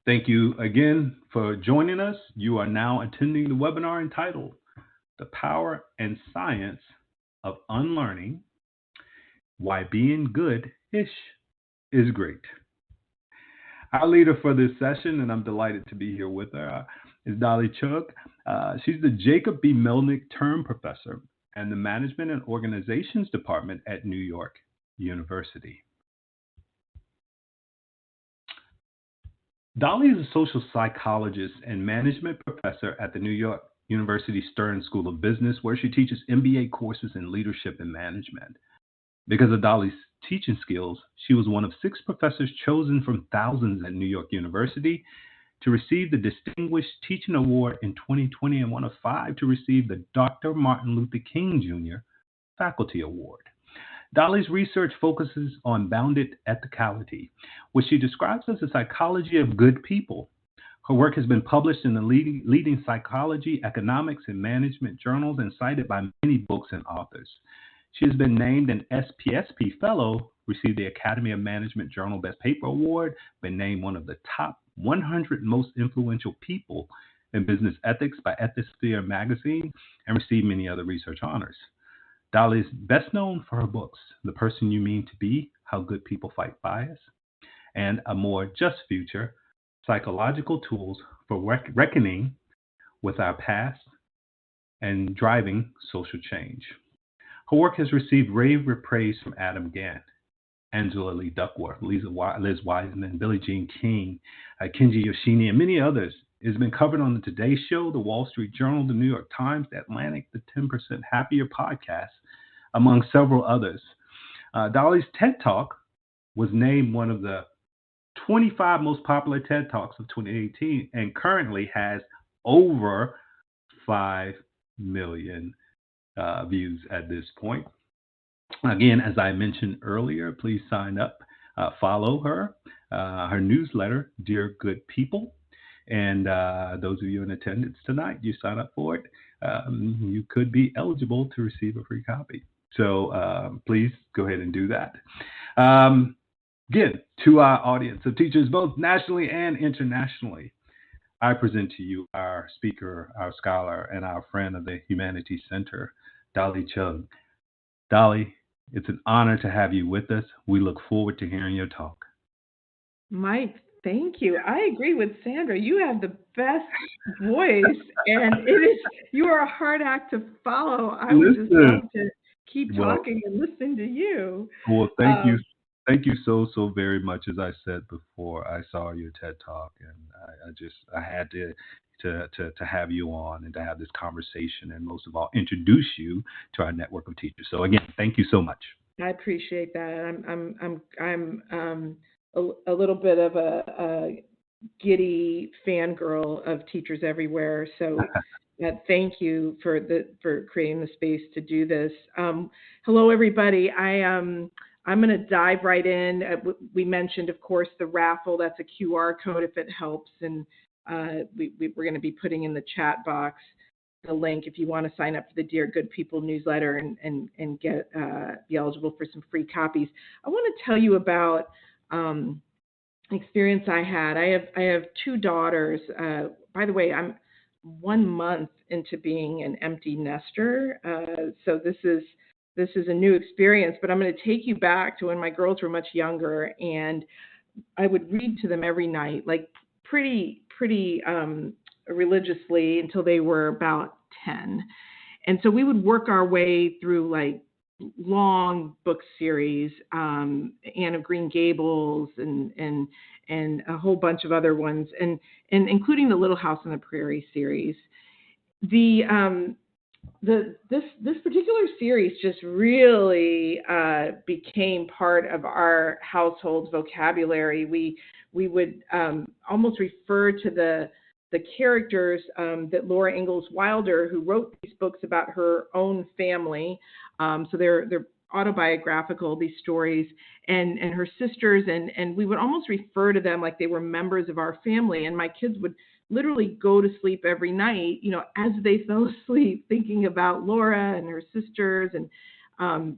Thank you again for joining us. You are now attending the webinar entitled The Power and Science of Unlearning Why Being Good-ish is Great. Our leader for this session, and I'm delighted to be here with her, is Dolly Chugh. She's the Jacob B. Melnick Term Professor and the Management and Organizations Department at New York University. Dolly is a social psychologist and management professor at the New York University Stern School of Business, where she teaches MBA courses in leadership and management. Because of Dolly's teaching skills, she was one of 6 professors chosen from thousands at New York University to receive the Distinguished Teaching Award in 2020 and one of 5 to receive the Dr. Martin Luther King Jr. Faculty Award. Dolly's research focuses on bounded ethicality, which she describes as the psychology of good people. Her work has been published in the leading psychology, economics, and management journals and cited by many books and authors. She has been named an SPSP Fellow, received the Academy of Management Journal Best Paper Award, been named one of the top 100 most influential people in business ethics by Ethisphere magazine, and received many other research honors. Dolly is best known for her books, The Person You Mean to Be, How Good People Fight Bias, and A More Just Future, Psychological Tools for Reckoning with Our Past and Driving Social Change. Her work has received rave praise from Adam Grant, Angela Lee Duckworth, Liz Wiseman, Billie Jean King, Kenji Yoshini, and many others. It has been covered on the Today Show, the Wall Street Journal, the New York Times, the Atlantic, the 10% Happier podcast, among several others. Dolly's TED Talk was named one of the 25 most popular TED Talks of 2018 and currently has over 5 million views at this point. Again, as I mentioned earlier, please sign up, follow her newsletter, Dear Good People. And those of you in attendance tonight, you sign up for it, you could be eligible to receive a free copy. So please go ahead and do that. Again, to our audience of teachers, both nationally and internationally, I present to you our speaker, our scholar, and our friend of the Humanities Center, Dolly Chugh. Dolly, it's an honor to have you with us. We look forward to hearing your talk. Mike, thank you. I agree with Sandra. You have the best voice, and you are a hard act to follow. I would just love to keep talking and listen to you. Well, thank you. Thank you so very much. As I said before, I saw your TED Talk, and I had to have you on and to have this conversation, and most of all, introduce you to our network of teachers. So again, thank you so much. I appreciate that. I'm a little bit of a giddy fangirl of teachers everywhere. So thank you for creating the space to do this. Hello, everybody. I'm going to dive right in. We mentioned, of course, the raffle. That's a QR code if it helps. And we're going to be putting in the chat box the link if you want to sign up for the Dear Good People newsletter and get be eligible for some free copies. I want to tell you about experience I had. I have 2 daughters. By the way, I'm 1 month into being an empty nester. So this is a new experience, but I'm going to take you back to when my girls were much younger, and I would read to them every night, like pretty religiously until they were about 10. And so we would work our way through like long book series, Anne of Green Gables and a whole bunch of other ones, and including the Little House on the Prairie series. This particular series just really became part of our household's vocabulary. We would almost refer to the characters that Laura Ingalls Wilder, who wrote these books about her own family, so they're autobiographical, these stories, and her sisters, and we would almost refer to them like they were members of our family. And my kids would literally go to sleep every night, as they fell asleep, thinking about Laura and her sisters and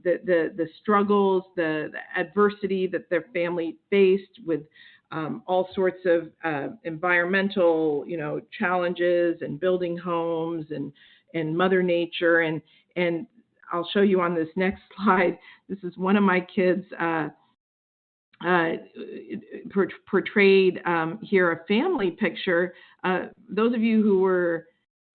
the struggles, the adversity that their family faced with all sorts of environmental, challenges and building homes and Mother Nature. And I'll show you on this next slide. This is one of my kids portrayed here, a family picture. Those of you who were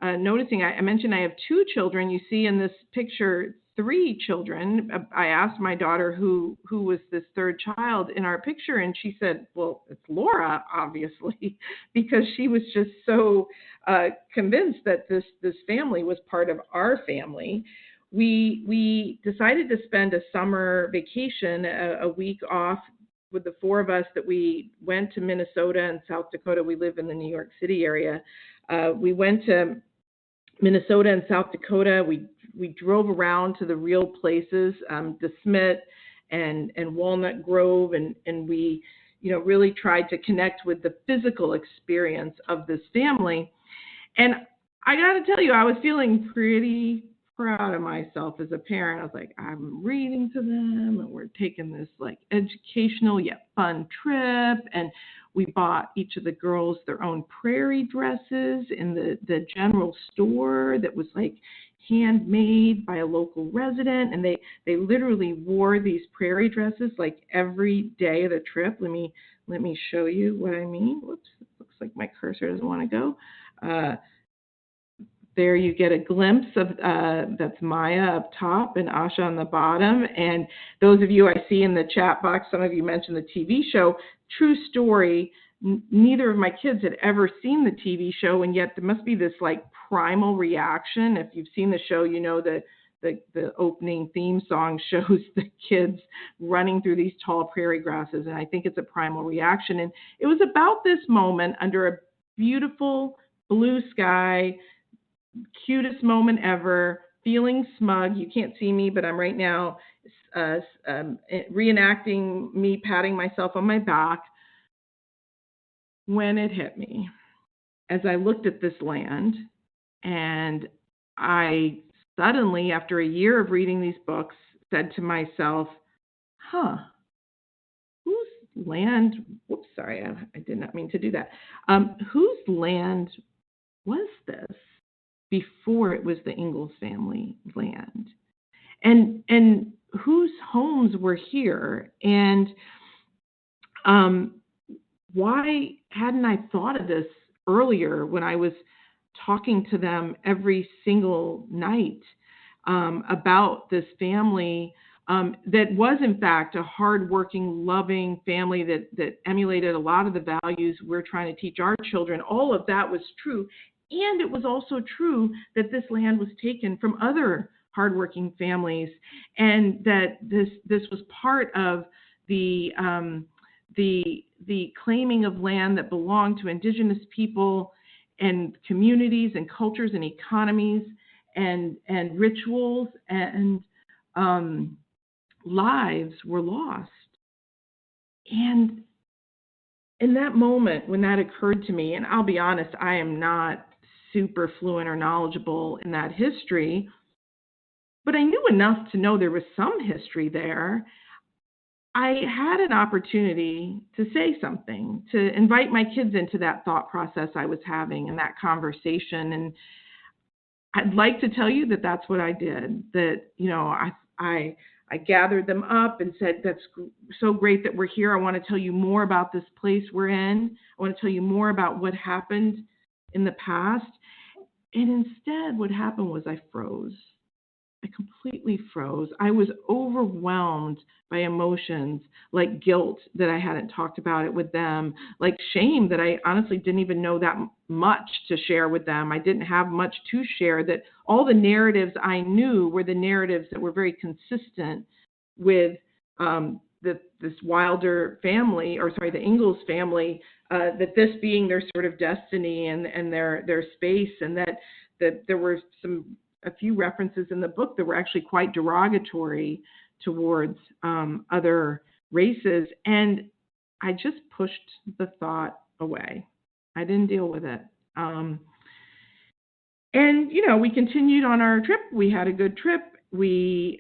noticing, I mentioned I have 2 children. You see in this picture 3 children. I asked my daughter who was this 3rd child in our picture, and she said, well, it's Laura, obviously, because she was just so convinced that this family was part of our family. We decided to spend a summer vacation, a week off with the 4 of us, that we went to Minnesota and South Dakota. We live in the New York City area. We went to Minnesota and South Dakota. We drove around to the real places, DeSmet and Walnut Grove, and we, really tried to connect with the physical experience of this family. And I got to tell you, I was feeling pretty proud of myself as a parent. I was like, I'm reading to them, and we're taking this like educational yet fun trip, and we bought each of the girls their own prairie dresses in the general store that was like handmade by a local resident, and they literally wore these prairie dresses like every day of the trip. Let me show you what I mean. Whoops, it looks like my cursor doesn't want to go. There you get a glimpse of, that's Maya up top and Asha on the bottom. And those of you I see in the chat box, some of you mentioned the TV show. True story, neither of my kids had ever seen the TV show, and yet there must be this like primal reaction. If you've seen the show, the opening theme song shows the kids running through these tall prairie grasses, and I think it's a primal reaction. And it was about this moment under a beautiful blue sky, cutest moment ever, feeling smug. You can't see me, but I'm right now reenacting me patting myself on my back when it hit me as I looked at this land. And I suddenly, after a year of reading these books, said to myself, whose land, whoops, sorry, I did not mean to do that. Whose land was this before it was the Ingalls family land? And whose homes were here? And why hadn't I thought of this earlier when I was talking to them every single night about this family that was, in fact, a hardworking, loving family that emulated a lot of the values we're trying to teach our children? All of that was true. And it was also true that this land was taken from other hardworking families, and that this was part of the claiming of land that belonged to Indigenous people and communities and cultures and economies and rituals, and lives were lost. And in that moment, when that occurred to me, and I'll be honest, I am not super fluent or knowledgeable in that history, but I knew enough to know there was some history there. I had an opportunity to say something, to invite my kids into that thought process I was having and that conversation. And I'd like to tell you that that's what I did, that, I gathered them up and said, that's so great that we're here. I want to tell you more about this place we're in. I want to tell you more about what happened in the past. And instead, what happened was I froze. I completely froze. I was overwhelmed by emotions like guilt that I hadn't talked about it with them, like shame that I honestly didn't even know that much to share with them. I didn't have much to share, that all the narratives I knew were the narratives that were very consistent with this Wilder family, the Ingalls family, that this being their sort of destiny and their space, and that there were a few references in the book that were actually quite derogatory towards other races. And I just pushed the thought away. I didn't deal with it. And, we continued on our trip. We had a good trip. We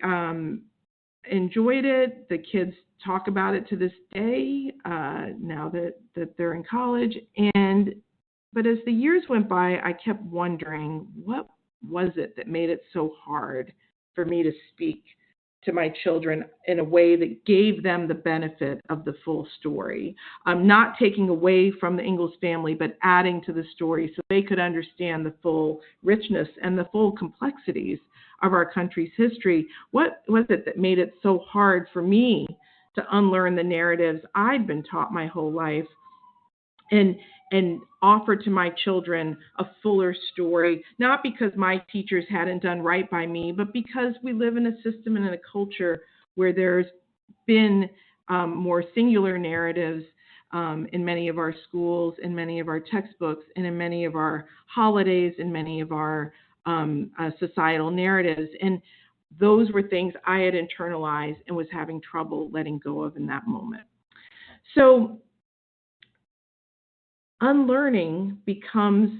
enjoyed it. The kids talk about it to this day, now that they're in college. But as the years went by, I kept wondering, what was it that made it so hard for me to speak to my children in a way that gave them the benefit of the full story? Not taking away from the Ingalls family, but adding to the story so they could understand the full richness and the full complexities of our country's history. What was it that made it so hard for me to unlearn the narratives I'd been taught my whole life and offer to my children a fuller story, not because my teachers hadn't done right by me, but because we live in a system and in a culture where there's been more singular narratives in many of our schools, in many of our textbooks, and in many of our holidays, in many of our societal narratives. And those were things I had internalized and was having trouble letting go of in that moment. So unlearning becomes,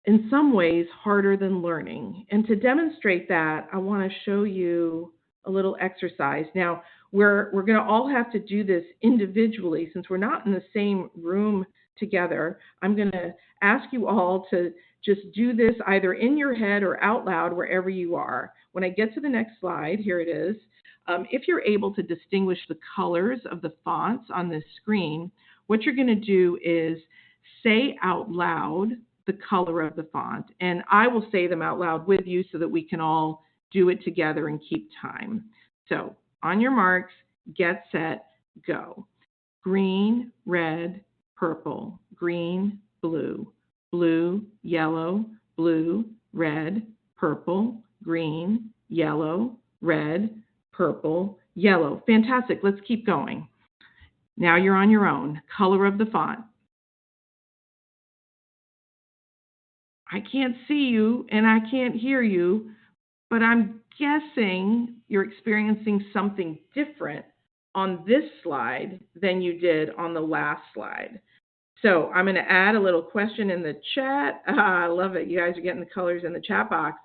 in some ways, harder than learning. And to demonstrate that, I want to show you a little exercise. Now, we're going to all have to do this individually since we're not in the same room together. I'm going to ask you all to just do this either in your head or out loud wherever you are. When I get to the next slide, here it is. If you're able to distinguish the colors of the fonts on this screen, what you're going to do is say out loud the color of the font. And I will say them out loud with you so that we can all do it together and keep time. So on your marks, get set, go. Green, red, purple, green, blue, blue, yellow, blue, red, purple, green, yellow, red, purple, yellow. Fantastic. Let's keep going. Now you're on your own. Color of the font. I can't see you and I can't hear you, but I'm guessing you're experiencing something different on this slide than you did on the last slide. So I'm going to add a little question in the chat. I love it. You guys are getting the colors in the chat box.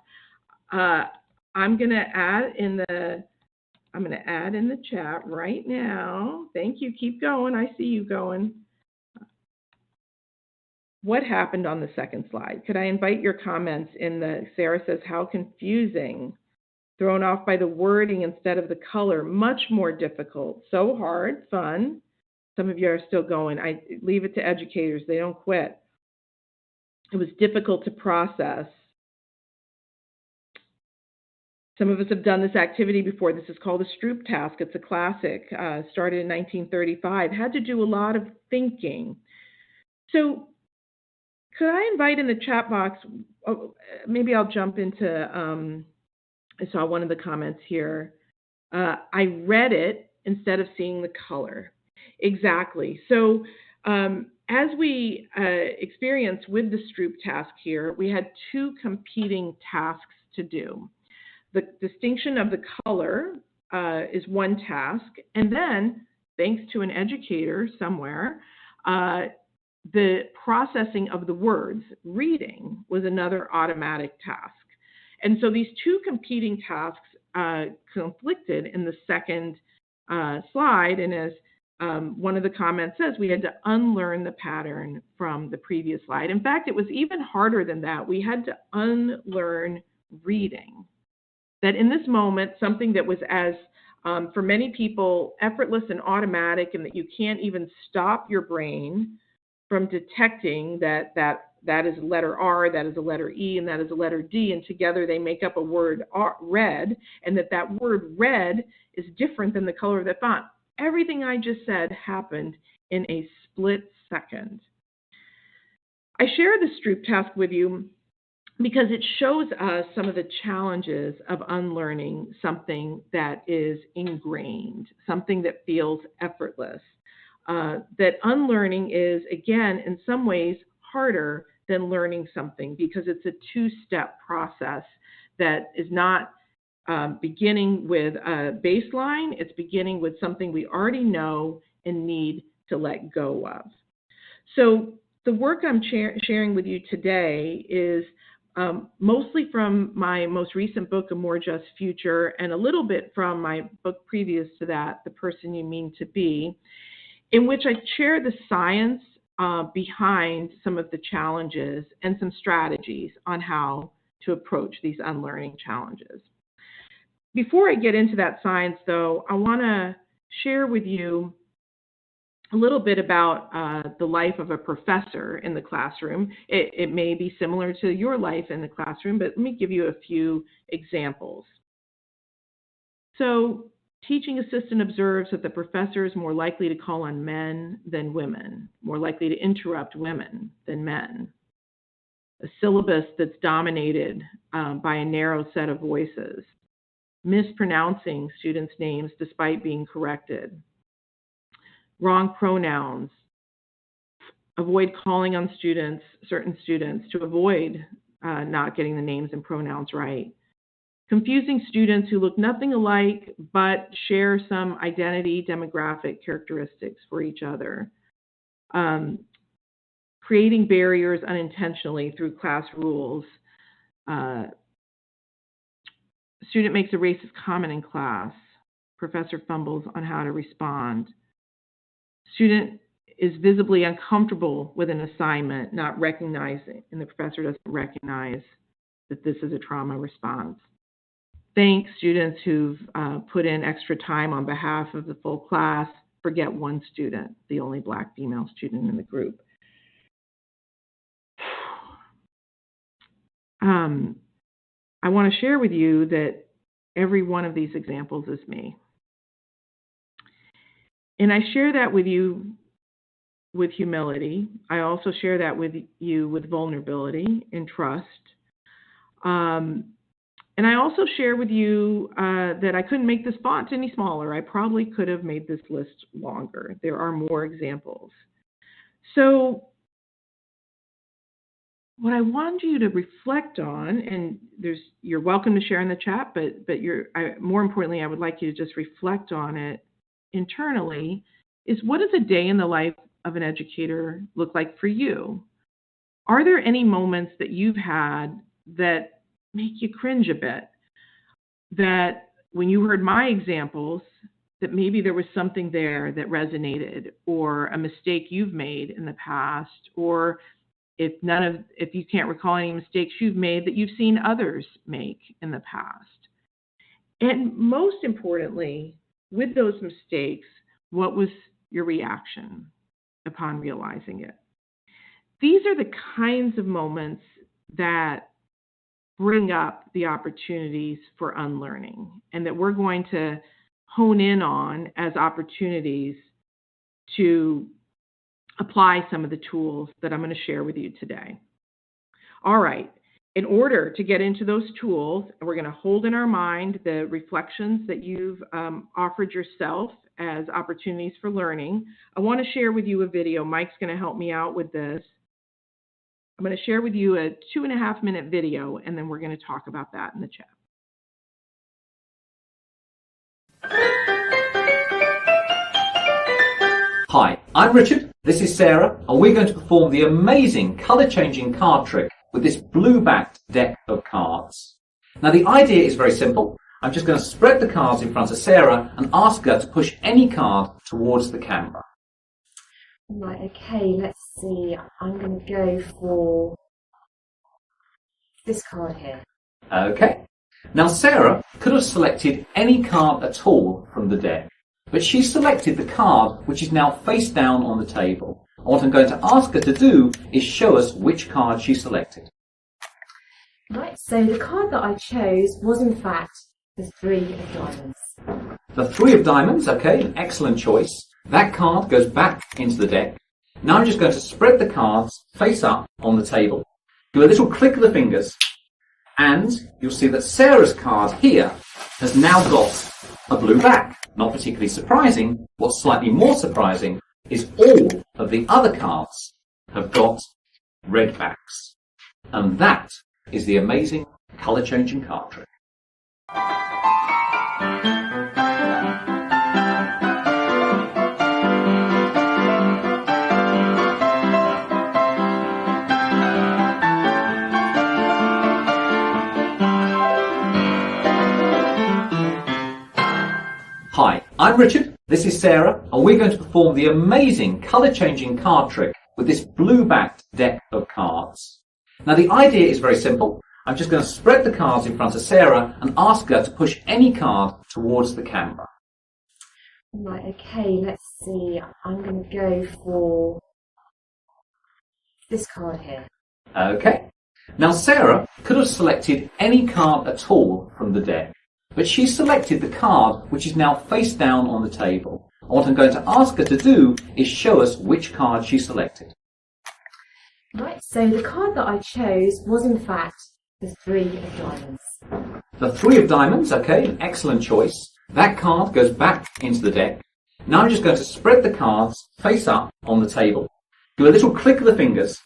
I'm going to add in the chat right now. Thank you. Keep going. I see you going. What happened on the second slide? Could I invite your comments in the, Sarah says, how confusing. Thrown off by the wording instead of the color. Much more difficult. So hard. Fun. Some of you are still going. I leave it to educators. They don't quit. It was difficult to process. Some of us have done this activity before. This is called a Stroop task. It's a classic. Started in 1935. Had to do a lot of thinking. So could I invite in the chat box, maybe I'll jump into, I saw one of the comments here. I read it instead of seeing the color. Exactly. So as we experienced with the Stroop task here, we had two competing tasks to do. The distinction of the color is one task, and then, thanks to an educator somewhere, the processing of the words, reading, was another automatic task. And so these two competing tasks conflicted in the second slide, and as one of the comments says, we had to unlearn the pattern from the previous slide. In fact, it was even harder than that. We had to unlearn reading. That in this moment, something that was as, for many people, effortless and automatic, and that you can't even stop your brain from detecting that is a letter R, that is a letter E, and that is a letter D, and together they make up a word red, and that word red is different than the color of the font. Everything I just said happened in a split second. I share the Stroop task with you because it shows us some of the challenges of unlearning something that is ingrained, something that feels effortless. That unlearning is, again, in some ways harder than learning something because it's a two-step process that is not beginning with a baseline. It's beginning with something we already know and need to let go of. So the work I'm sharing with you today is mostly from my most recent book, A More Just Future, and a little bit from my book previous to that, The Person You Mean to Be, in which I share the science behind some of the challenges and some strategies on how to approach these unlearning challenges. Before I get into that science, though, I want to share with you a little bit about the life of a professor in the classroom. It may be similar to your life in the classroom, but let me give you a few examples. So, teaching assistant observes that the professor is more likely to call on men than women, more likely to interrupt women than men. A syllabus that's dominated by a narrow set of voices, mispronouncing students' names despite being corrected, wrong pronouns, avoid calling on certain students to avoid not getting the names and pronouns right, confusing students who look nothing alike but share some identity demographic characteristics for each other, creating barriers unintentionally through class rules. Student makes a racist comment in class. Professor fumbles on how to respond. Student is visibly uncomfortable with an assignment, not recognizing, and the professor doesn't recognize that this is a trauma response. Thank students who've put in extra time on behalf of the full class, forget one student, the only Black female student in the group. I want to share with you that every one of these examples is me. And I share that with you with humility. I also share that with you with vulnerability and trust. And I also share with you that I couldn't make this font any smaller. I probably could have made this list longer. There are more examples. So what I want you to reflect on, and you're welcome to share in the chat, but more importantly, I would like you to just reflect on it internally, is what does a day in the life of an educator look like for you? Are there any moments that you've had that make you cringe a bit? That when you heard my examples, that maybe there was something there that resonated, or a mistake you've made in the past, or if you can't recall any mistakes you've made that you've seen others make in the past. And most importantly, with those mistakes, what was your reaction upon realizing it? These are the kinds of moments that bring up the opportunities for unlearning, and that we're going to hone in on as opportunities to apply some of the tools that I'm going to share with you today. All right. In order to get into those tools, we're going to hold in our mind the reflections that you've offered yourself as opportunities for learning. I want to share with you a video. Mike's going to help me out with this. I'm going to share with you a 2.5-minute video, and then we're going to talk about that in the chat. Hi, I'm Richard, this is Sarah, and we're going to perform the amazing colour-changing card trick with this blue-backed deck of cards. Now the idea is very simple. I'm just going to spread the cards in front of Sarah and ask her to push any card towards the camera. Right, okay, let's see. I'm going to go for this card here. Okay. Now Sarah could have selected any card at all from the deck, but she selected the card which is now face down on the table. And what I'm going to ask her to do is show us which card she selected. Right, so the card that I chose was in fact the 3 of diamonds. The 3 of diamonds, okay, an excellent choice. That card goes back into the deck. Now I'm just going to spread the cards face up on the table. Do a little click of the fingers, and you'll see that Sarah's card here has now got a blue back. Not particularly surprising. What's slightly more surprising is all of the other cards have got red backs. And that is the amazing colour-changing card trick. I'm Richard, this is Sarah, and we're going to perform the amazing colour-changing card trick with this blue-backed deck of cards. Now the idea is very simple. I'm just going to spread the cards in front of Sarah and ask her to push any card towards the camera. Right, okay, let's see. I'm going to go for this card here. Okay. Now Sarah could have selected any card at all from the deck, but she selected the card which is now face down on the table. And what I'm going to ask her to do is show us which card she selected. Right, so the card that I chose was in fact the 3 of diamonds. The 3 of diamonds, okay, an excellent choice. That card goes back into the deck. Now I'm just going to spread the cards face up on the table. Do a little click of the fingers,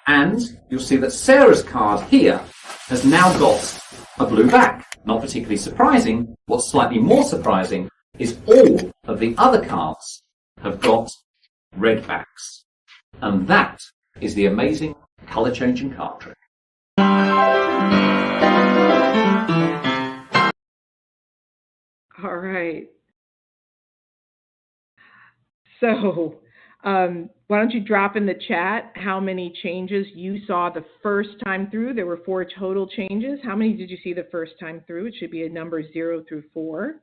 and you'll see that Sarah's card here has now got a blue back. Not particularly surprising. What's slightly more surprising is all of the other cards have got red backs. And that is the amazing colour-changing card trick. All right. So, why don't you drop in the chat how many changes you saw the first time through? There were 4 total changes. How many did you see the first time through? It should be a number 0 through 4.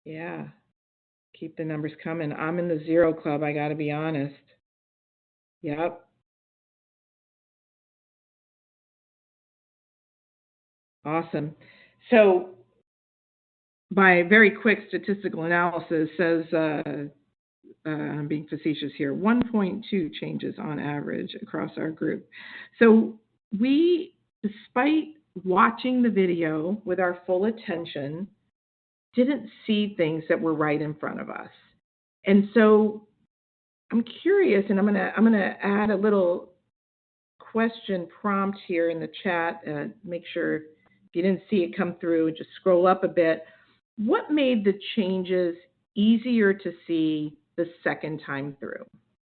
Yeah. Keep the numbers coming. I'm in the 0 club, I got to be honest. Yep. Awesome. So my very quick statistical analysis says, I'm being facetious here, 1.2 changes on average across our group. So we, despite watching the video with our full attention, didn't see things that were right in front of us. And so I'm curious, and I'm gonna add a little question prompt here in the chat. Make sure if you didn't see it come through, just scroll up a bit. What made the changes easier to see the second time through?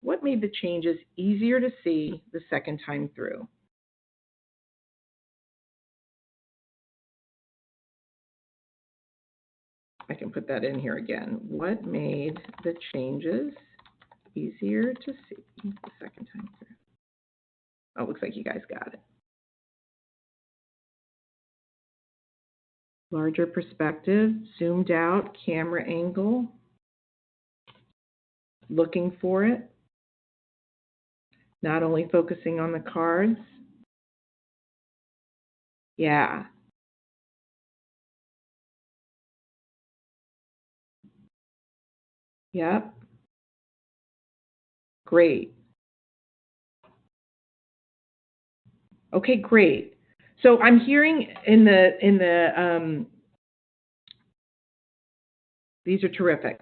What made the changes easier to see the second time through? I can put that in here again. What made the changes easier to see the second time through? Oh, looks like you guys got it. Larger perspective, zoomed out, camera angle, looking for it, not only focusing on the cards. Yeah. Yep. Great. Okay, great. So I'm hearing these are terrific.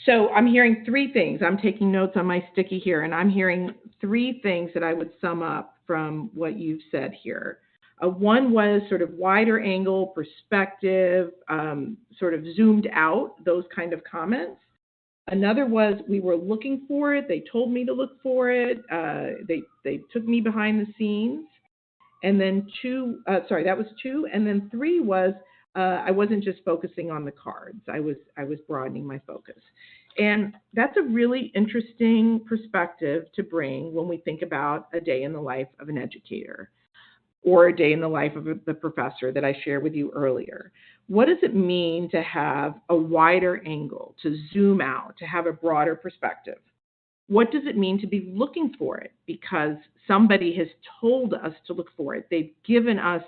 So I'm hearing 3 things. I'm taking notes on my sticky here, and I'm hearing 3 things that I would sum up from what you've said here. One was sort of wider angle, perspective, sort of zoomed out, those kind of comments. Another was we were looking for it. They told me to look for it. They took me behind the scenes. And then that was 2. And then 3 was I wasn't just focusing on the cards. I was broadening my focus. And that's a really interesting perspective to bring when we think about a day in the life of an educator or a day in the life of the professor that I shared with you earlier. What does it mean to have a wider angle, to zoom out, to have a broader perspective? What does it mean to be looking for it? Because somebody has told us to look for it. They've given us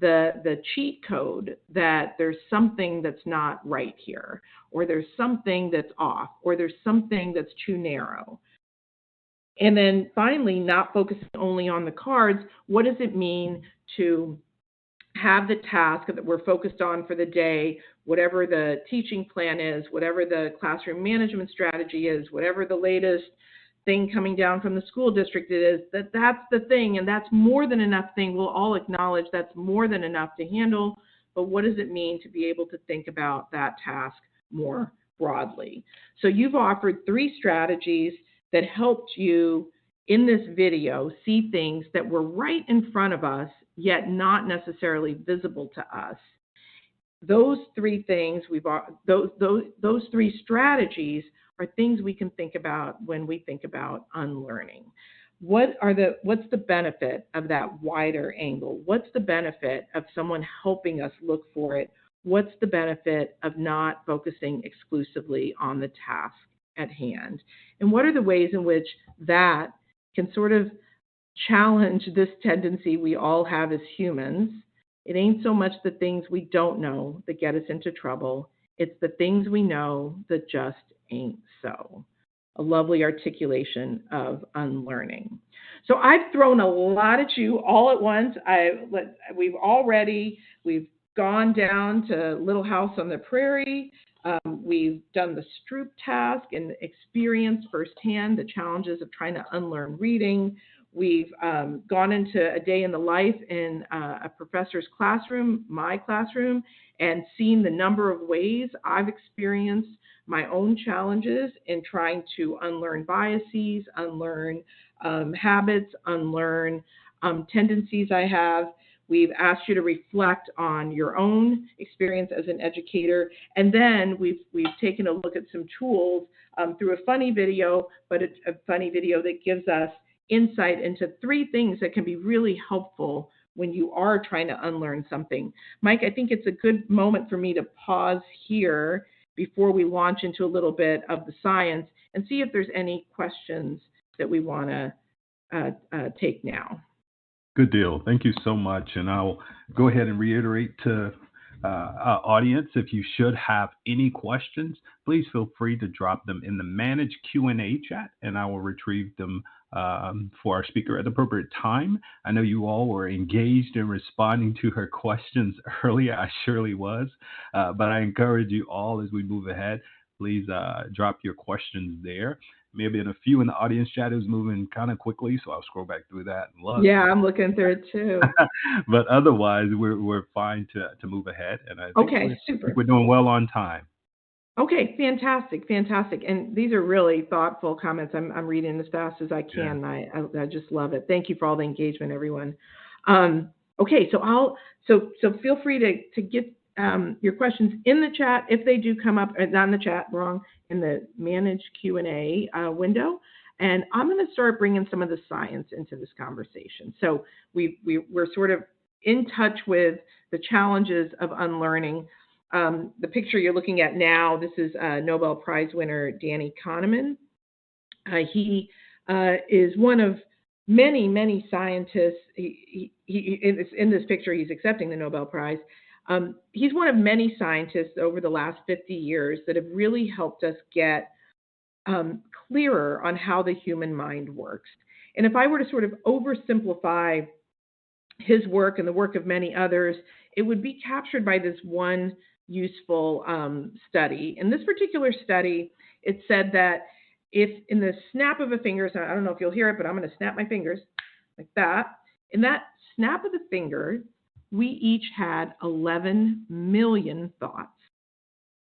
the cheat code that there's something that's not right here, or there's something that's off, or there's something that's too narrow. And then finally, not focusing only on the cards, what does it mean to have the task that we're focused on for the day, whatever the teaching plan is, whatever the classroom management strategy is, whatever the latest thing coming down from the school district is, that's the thing, and that's more than enough thing. We'll all acknowledge that's more than enough to handle, but what does it mean to be able to think about that task more broadly? So you've offered 3 strategies that helped you in this video see things that were right in front of us, yet not necessarily visible to us. Those 3 things those 3 strategies are things we can think about when we think about unlearning. What's the benefit of that wider angle? What's the benefit of someone helping us look for it? What's the benefit of not focusing exclusively on the task at hand? And what are the ways in which that can sort of challenge this tendency we all have as humans? It ain't so much the things we don't know that get us into trouble. It's the things we know that just ain't so. A lovely articulation of unlearning. So I've thrown a lot at you all at once. We've gone down to Little House on the Prairie. We've done the Stroop task and experienced firsthand the challenges of trying to unlearn reading. We've gone into a day in the life in a professor's classroom, my classroom, and seen the number of ways I've experienced my own challenges in trying to unlearn biases, unlearn habits, unlearn tendencies I have. We've asked you to reflect on your own experience as an educator, and then we've taken a look at some tools through a funny video, but a funny video that gives us insight into 3 things that can be really helpful when you are trying to unlearn something. Mike, I think it's a good moment for me to pause here before we launch into a little bit of the science and see if there's any questions that we want to take now. Good deal. Thank you so much. And I'll go ahead and reiterate to our audience, if you should have any questions, please feel free to drop them in the managed Q&A chat, and I will retrieve them for our speaker at the appropriate time. I know you all were engaged in responding to her questions earlier. I surely was, but I encourage you all as we move ahead, please drop your questions there. Maybe in a few in the audience chat, it was moving kind of quickly, so I'll scroll back through that and look. Yeah, I'm looking through it too. But otherwise, we're fine to move ahead, and I think super. We're doing well on time. Okay, fantastic. And these are really thoughtful comments. I'm reading as fast as I can. Yeah. I just love it. Thank you for all the engagement, everyone. Okay, so feel free to get your questions in the chat if they do come up. Not in the chat, wrong, in the managed Q&A window. And I'm going to start bringing some of the science into this conversation. So we're sort of in touch with the challenges of unlearning. The picture you're looking at now, this is Nobel Prize winner Danny Kahneman. He is one of many, many scientists. In this picture, he's accepting the Nobel Prize. He's one of many scientists over the last 50 years that have really helped us get clearer on how the human mind works. And if I were to sort of oversimplify his work and the work of many others, it would be captured by this one useful study. In this particular study, it said that if in the snap of a finger, so I don't know if you'll hear it, but I'm going to snap my fingers like that. In that snap of the finger, we each had 11 million thoughts.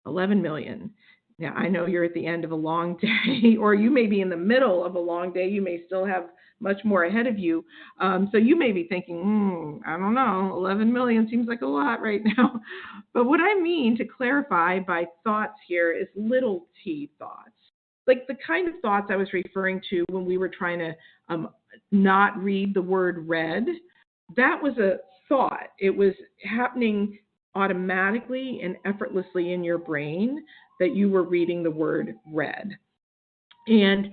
11 million. Now, I know you're at the end of a long day, or you may be in the middle of a long day. You may still have much more ahead of you. So you may be thinking, I don't know, 11 million seems like a lot right now. But what I mean to clarify by thoughts here is little t thoughts. Like the kind of thoughts I was referring to when we were trying to not read the word red. That was a thought. It was happening automatically and effortlessly in your brain that you were reading the word red. And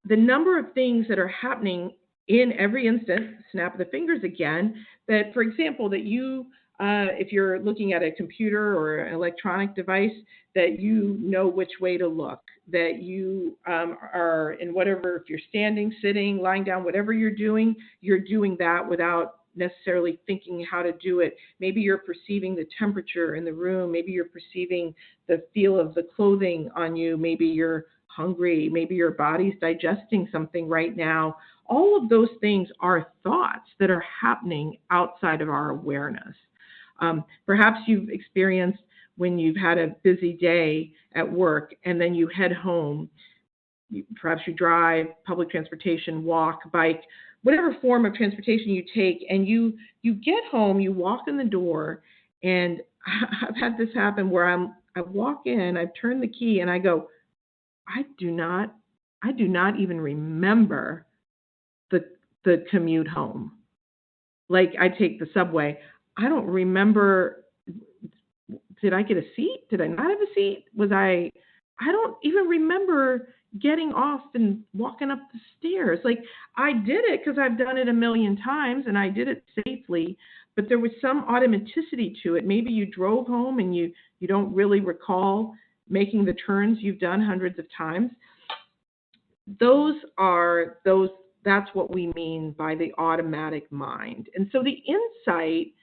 the number of things that are happening in every instant, snap of the fingers again, that, for example, that you, if you're looking at a computer or an electronic device, that you know which way to look, that you are in whatever, if you're standing, sitting, lying down, whatever you're doing that without necessarily thinking how to do it. Maybe you're perceiving the temperature in the room. Maybe you're perceiving the feel of the clothing on you. Maybe you're hungry. Maybe your body's digesting something right now. All of those things are thoughts that are happening outside of our awareness. Perhaps you've experienced when you've had a busy day at work and then you head home. Perhaps you drive, public transportation, walk, bike, whatever form of transportation you take, and you get home, you walk in the door, and I've had this happen where I walk in, I've turned the key, and I go, I do not even remember the commute home. Like, I take the subway. I don't remember, did I get a seat? Did I not have a seat? I don't even remember getting off and walking up the stairs. Like, I did it because I've done it a million times and I did it safely, but there was some automaticity to it. Maybe you drove home and you don't really recall making the turns you've done hundreds of times. That's what we mean by the automatic mind. And so the insight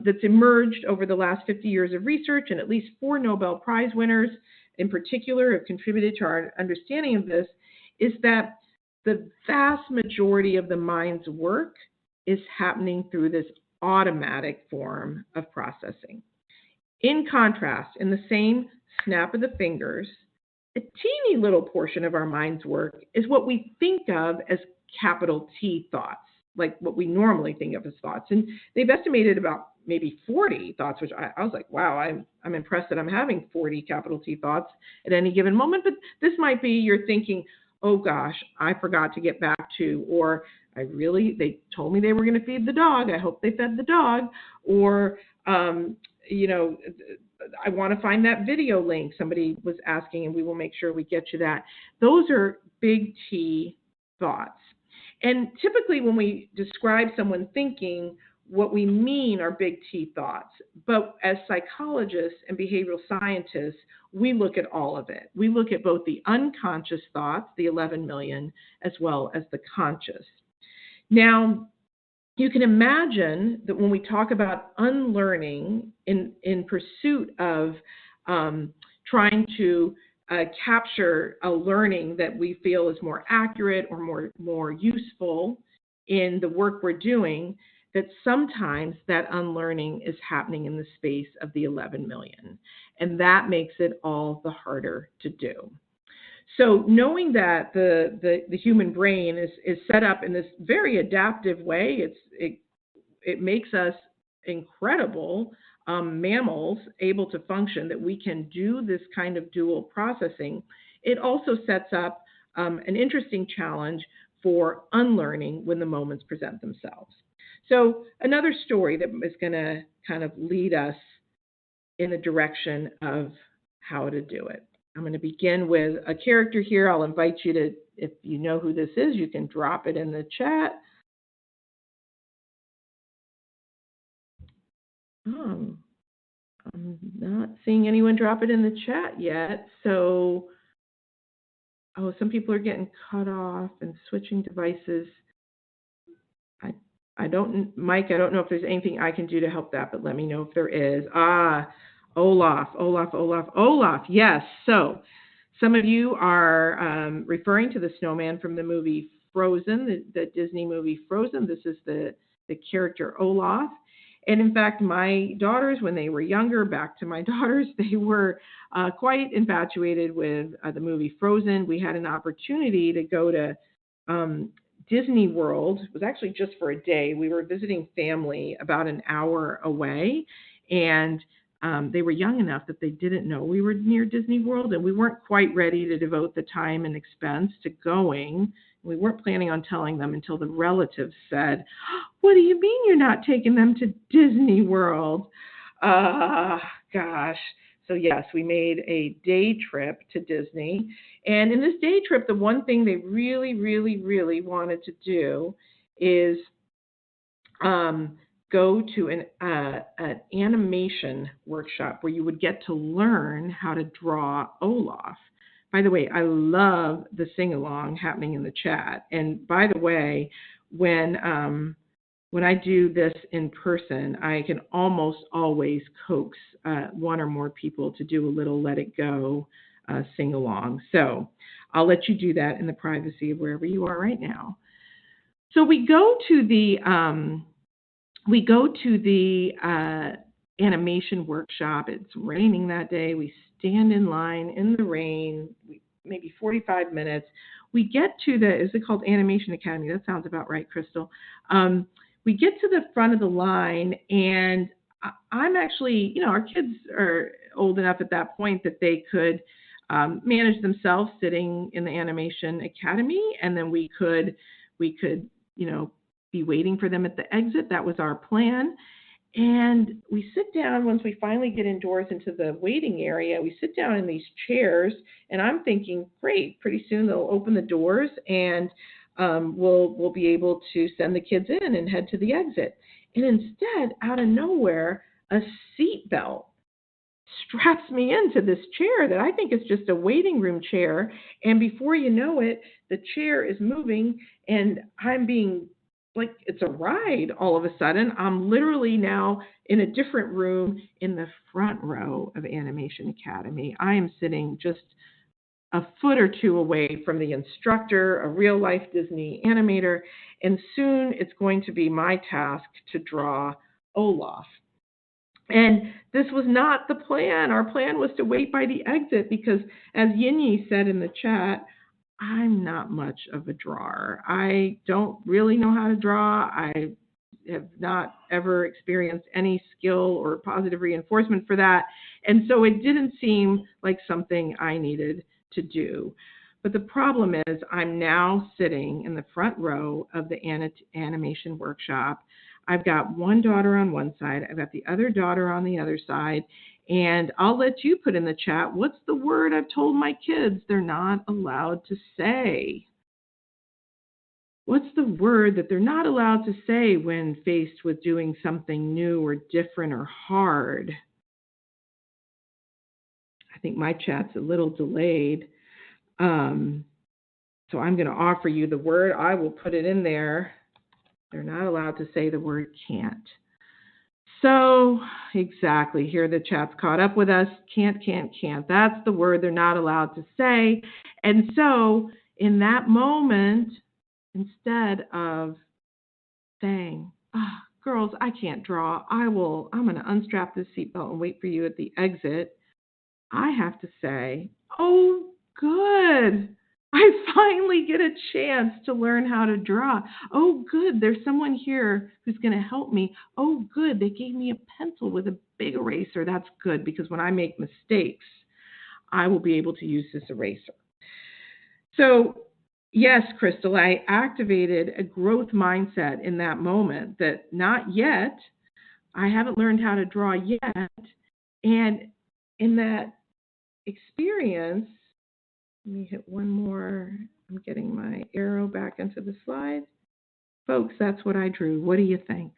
that's emerged over the last 50 years of research, and at least 4 Nobel Prize winners in particular have contributed to our understanding of this, is that the vast majority of the mind's work is happening through this automatic form of processing. In contrast, in the same snap of the fingers, a teeny little portion of our mind's work is what we think of as capital T thoughts, like what we normally think of as thoughts. And they've estimated about maybe 40 thoughts, which I was like, wow, I'm impressed that I'm having 40 capital T thoughts at any given moment. But this might be you're thinking, oh gosh, I forgot to get back to, or they told me they were going to feed the dog. I hope they fed the dog. Or, I want to find that video link somebody was asking, and we will make sure we get you that. Those are big T thoughts. And typically when we describe someone thinking, what we mean are big T thoughts. But as psychologists and behavioral scientists, we look at all of it. We look at both the unconscious thoughts, the 11 million, as well as the conscious. Now, you can imagine that when we talk about unlearning in pursuit of trying to capture a learning that we feel is more accurate or more useful in the work we're doing, that sometimes that unlearning is happening in the space of the 11 million. And that makes it all the harder to do. So knowing that the human brain is set up in this very adaptive way, it makes us incredible mammals able to function, that we can do this kind of dual processing. It also sets up an interesting challenge for unlearning when the moments present themselves. So another story that is going to kind of lead us in the direction of how to do it. I'm going to begin with a character here. I'll invite you to, if you know who this is, you can drop it in the chat. I'm not seeing anyone drop it in the chat yet. So, some people are getting cut off and switching devices. Mike, I don't know if there's anything I can do to help that, but let me know if there is. Olaf. Yes. So some of you are referring to the snowman from the movie Frozen, the Disney movie Frozen. This is the character Olaf. And in fact, my daughters, when they were younger, back to my daughters, they were quite infatuated with the movie Frozen. We had an opportunity to go to Disney World. It was actually just for a day. We were visiting family about an hour away, and they were young enough that they didn't know we were near Disney World, and we weren't quite ready to devote the time and expense to going. We weren't planning on telling them until the relatives said, "What do you mean you're not taking them to Disney World?" Gosh. So yes, we made a day trip to Disney. And in this day trip, the one thing they really, really, really wanted to do is go to an animation workshop where you would get to learn how to draw Olaf. By the way, I love the sing-along happening in the chat. And by the way, when I do this in person, I can almost always coax one or more people to do a little let it go sing along. So I'll let you do that in the privacy of wherever you are right now. So we go to the animation workshop. It's raining that day. We stand in line in the rain, maybe 45 minutes. We get to is it called Animation Academy? That sounds about right, Crystal. We get to the front of the line, and I'm actually, our kids are old enough at that point that they could manage themselves sitting in the Animation Academy, and then we could, be waiting for them at the exit. That was our plan. And we sit down once we finally get indoors into the waiting area. We sit down in these chairs, and I'm thinking, great, pretty soon they'll open the doors, and we'll be able to send the kids in and head to the exit. And instead, out of nowhere, a seat belt straps me into this chair that I think is just a waiting room chair. And before you know it, the chair is moving, and I'm being like it's a ride all of a sudden. I'm literally now in a different room in the front row of Animation Academy. I am sitting just a foot or two away from the instructor, a real-life Disney animator, and soon it's going to be my task to draw Olaf. And this was not the plan. Our plan was to wait by the exit because, as Yinyi said in the chat, I'm not much of a drawer. I don't really know how to draw. I have not ever experienced any skill or positive reinforcement for that. And so it didn't seem like something I needed to do. But the problem is I'm now sitting in the front row of the animation workshop. I've got one daughter on one side. I've got the other daughter on the other side. And I'll let you put in the chat, what's the word I've told my kids they're not allowed to say? What's the word that they're not allowed to say when faced with doing something new or different or hard? I think my chat's a little delayed. So I'm going to offer you the word. I will put it in there. They're not allowed to say the word can't. So exactly, here the chat's caught up with us. Can't. That's the word they're not allowed to say. And so in that moment, instead of saying, girls, I can't draw, I'm going to unstrap this seatbelt and wait for you at the exit, I have to say, oh, good. I finally get a chance to learn how to draw. Oh, good. There's someone here who's going to help me. Oh, good. They gave me a pencil with a big eraser. That's good because when I make mistakes, I will be able to use this eraser. So, yes, Crystal, I activated a growth mindset in that moment that not yet. I haven't learned how to draw yet. And in that experience, let me hit one more. I'm getting my arrow back into the slide. Folks, that's what I drew. What do you think?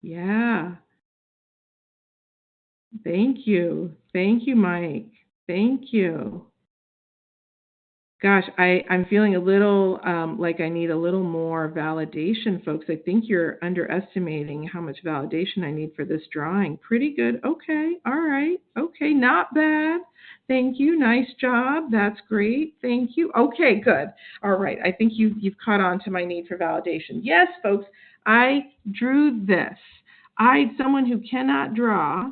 Yeah. Thank you. Thank you, Mike. Thank you. Gosh, I'm feeling a little like I need a little more validation, folks. I think you're underestimating how much validation I need for this drawing. Pretty good. Okay. All right. Okay. Not bad. Thank you. Nice job. That's great. Thank you. Okay, good. All right. I think you've caught on to my need for validation. Yes, folks, I drew this. Someone who cannot draw,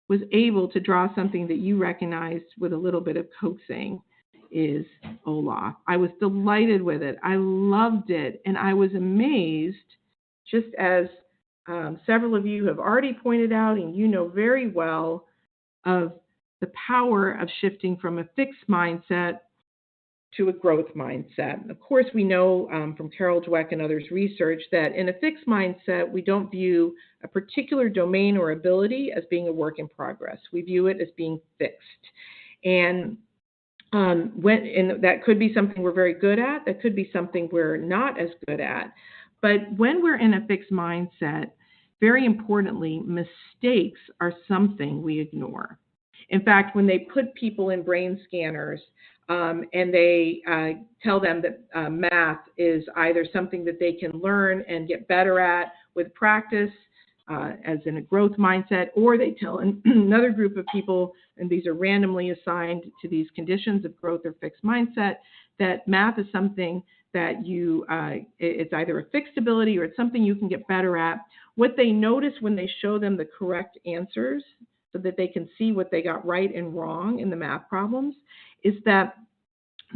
was able to draw something that you recognized with a little bit of coaxing. Is Olaf. I was delighted with it. I loved it. And I was amazed, just as several of you have already pointed out, and you know very well, of the power of shifting from a fixed mindset to a growth mindset. Of course, we know from Carol Dweck and others' research that in a fixed mindset, we don't view a particular domain or ability as being a work in progress. We view it as being fixed. And that could be something we're very good at. That could be something we're not as good at. But when we're in a fixed mindset, very importantly, mistakes are something we ignore. In fact, when they put people in brain scanners, and they tell them that math is either something that they can learn and get better at with practice, as in a growth mindset, or they tell another group of people, and these are randomly assigned to these conditions of growth or fixed mindset, that math is something that it's either a fixed ability or it's something you can get better at. What they notice when they show them the correct answers so that they can see what they got right and wrong in the math problems is that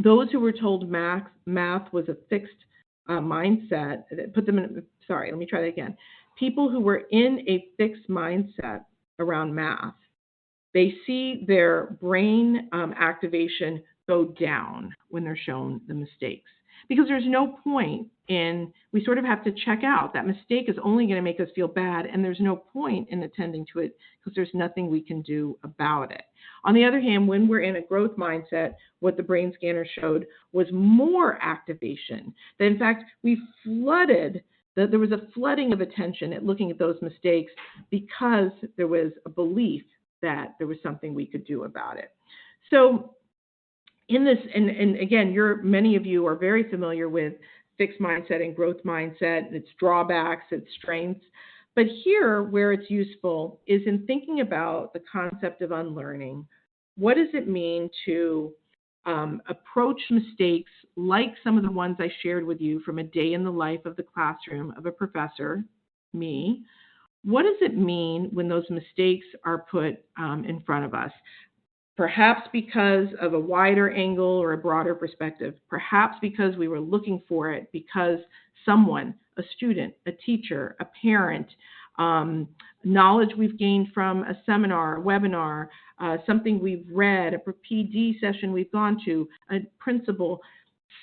those who were told math was a fixed mindset, put them in, sorry, let me try that again. People who were in a fixed mindset around math, they see their brain activation go down when they're shown the mistakes. Because there's no point in, we sort of have to check out. That mistake is only going to make us feel bad, and there's no point in attending to it because there's nothing we can do about it. On the other hand, when we're in a growth mindset, what the brain scanner showed was more activation. That in fact, we flooded, that there was a flooding of attention at looking at those mistakes because there was a belief that there was something we could do about it. So in this, and again, many of you are very familiar with fixed mindset and growth mindset, its drawbacks, its strengths. But here, where it's useful is in thinking about the concept of unlearning. What does it mean to approach mistakes like some of the ones I shared with you from a day in the life of the classroom of a professor, me? What does it mean when those mistakes are put in front of us? Perhaps because of a wider angle or a broader perspective, perhaps because we were looking for it, because someone, a student, a teacher, a parent, knowledge we've gained from a seminar, a webinar, something we've read, a PD session we've gone to, a principal,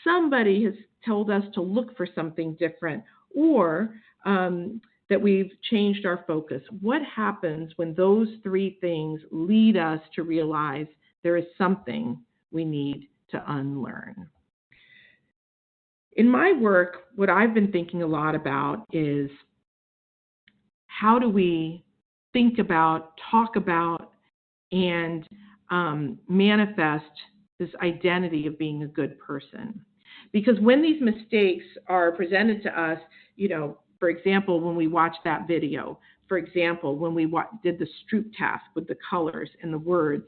somebody has told us to look for something different, or that we've changed our focus. What happens when those three things lead us to realize there is something we need to unlearn? In my work, what I've been thinking a lot about is how do we think about, talk about, and manifest this identity of being a good person? Because when these mistakes are presented to us, for example, when we watched that video, for example, when we did the Stroop task with the colors and the words,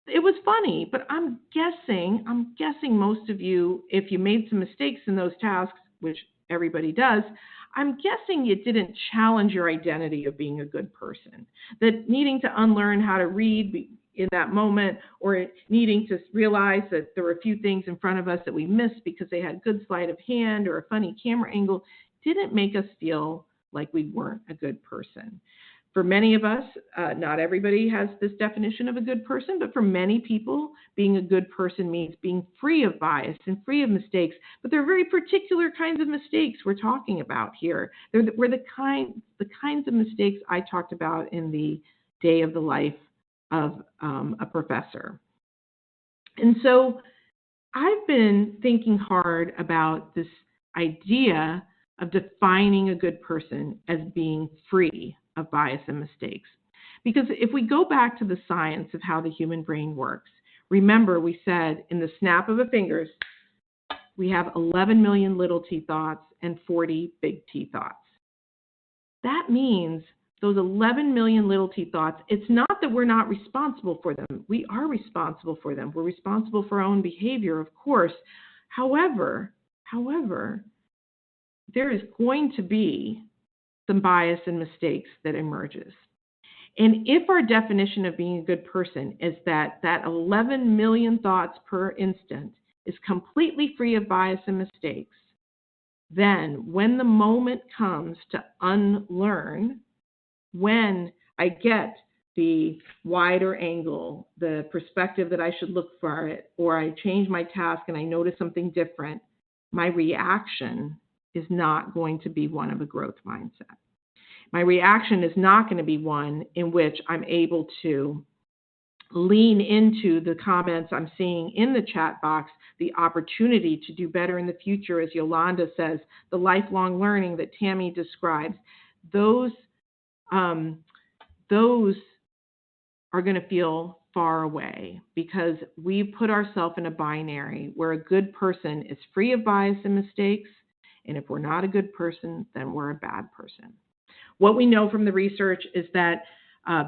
it was funny, but I'm guessing most of you, if you made some mistakes in those tasks, which everybody does, I'm guessing it didn't challenge your identity of being a good person. That needing to unlearn how to read in that moment, or needing to realize that there were a few things in front of us that we missed because they had good sleight of hand or a funny camera angle, didn't make us feel like we weren't a good person. For many of us, not everybody has this definition of a good person, but for many people, being a good person means being free of bias and free of mistakes. But there are very particular kinds of mistakes we're talking about here. They're the kinds of mistakes I talked about in the day of the life of a professor. And so I've been thinking hard about this idea of defining a good person as being free of bias and mistakes. Because if we go back to the science of how the human brain works, remember we said in the snap of a fingers, we have 11 million little T thoughts and 40 big T thoughts. That means those 11 million little T thoughts, it's not that we're not responsible for them. We are responsible for them. We're responsible for our own behavior, of course. However, there is going to be some bias and mistakes that emerges. And if our definition of being a good person is that 11 million thoughts per instant is completely free of bias and mistakes, then when the moment comes to unlearn, when I get the wider angle, the perspective that I should look for it, or I change my task and I notice something different, my reaction is not going to be one of a growth mindset. My reaction is not going to be one in which I'm able to lean into the comments I'm seeing in the chat box, the opportunity to do better in the future, as Yolanda says, the lifelong learning that Tammy describes. Those are going to feel far away because we put ourselves in a binary where a good person is free of bias and mistakes. And if we're not a good person, then we're a bad person. What we know from the research is that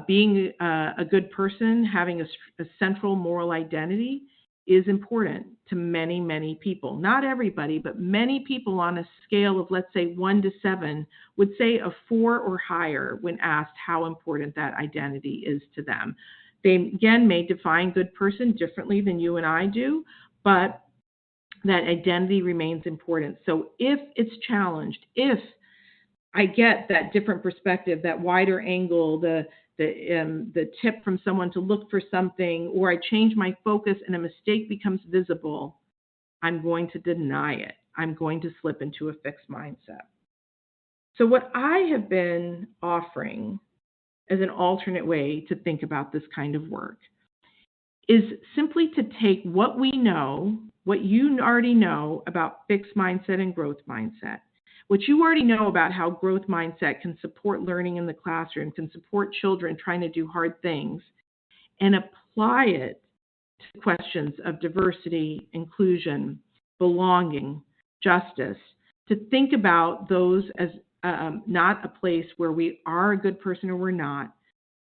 being a good person, having a central moral identity is important to many, many people. Not everybody, but many people on a scale of, let's say, 1 to 7 would say a 4 or higher when asked how important that identity is to them. They, again, may define good person differently than you and I do, but that identity remains important. So if it's challenged, if I get that different perspective, that wider angle, the tip from someone to look for something, or I change my focus and a mistake becomes visible, I'm going to deny it. I'm going to slip into a fixed mindset. So what I have been offering as an alternate way to think about this kind of work is simply to take what we know, what you already know about fixed mindset and growth mindset, what you already know about how growth mindset can support learning in the classroom, can support children trying to do hard things, and apply it to questions of diversity, inclusion, belonging, justice, to think about those as not a place where we are a good person or we're not,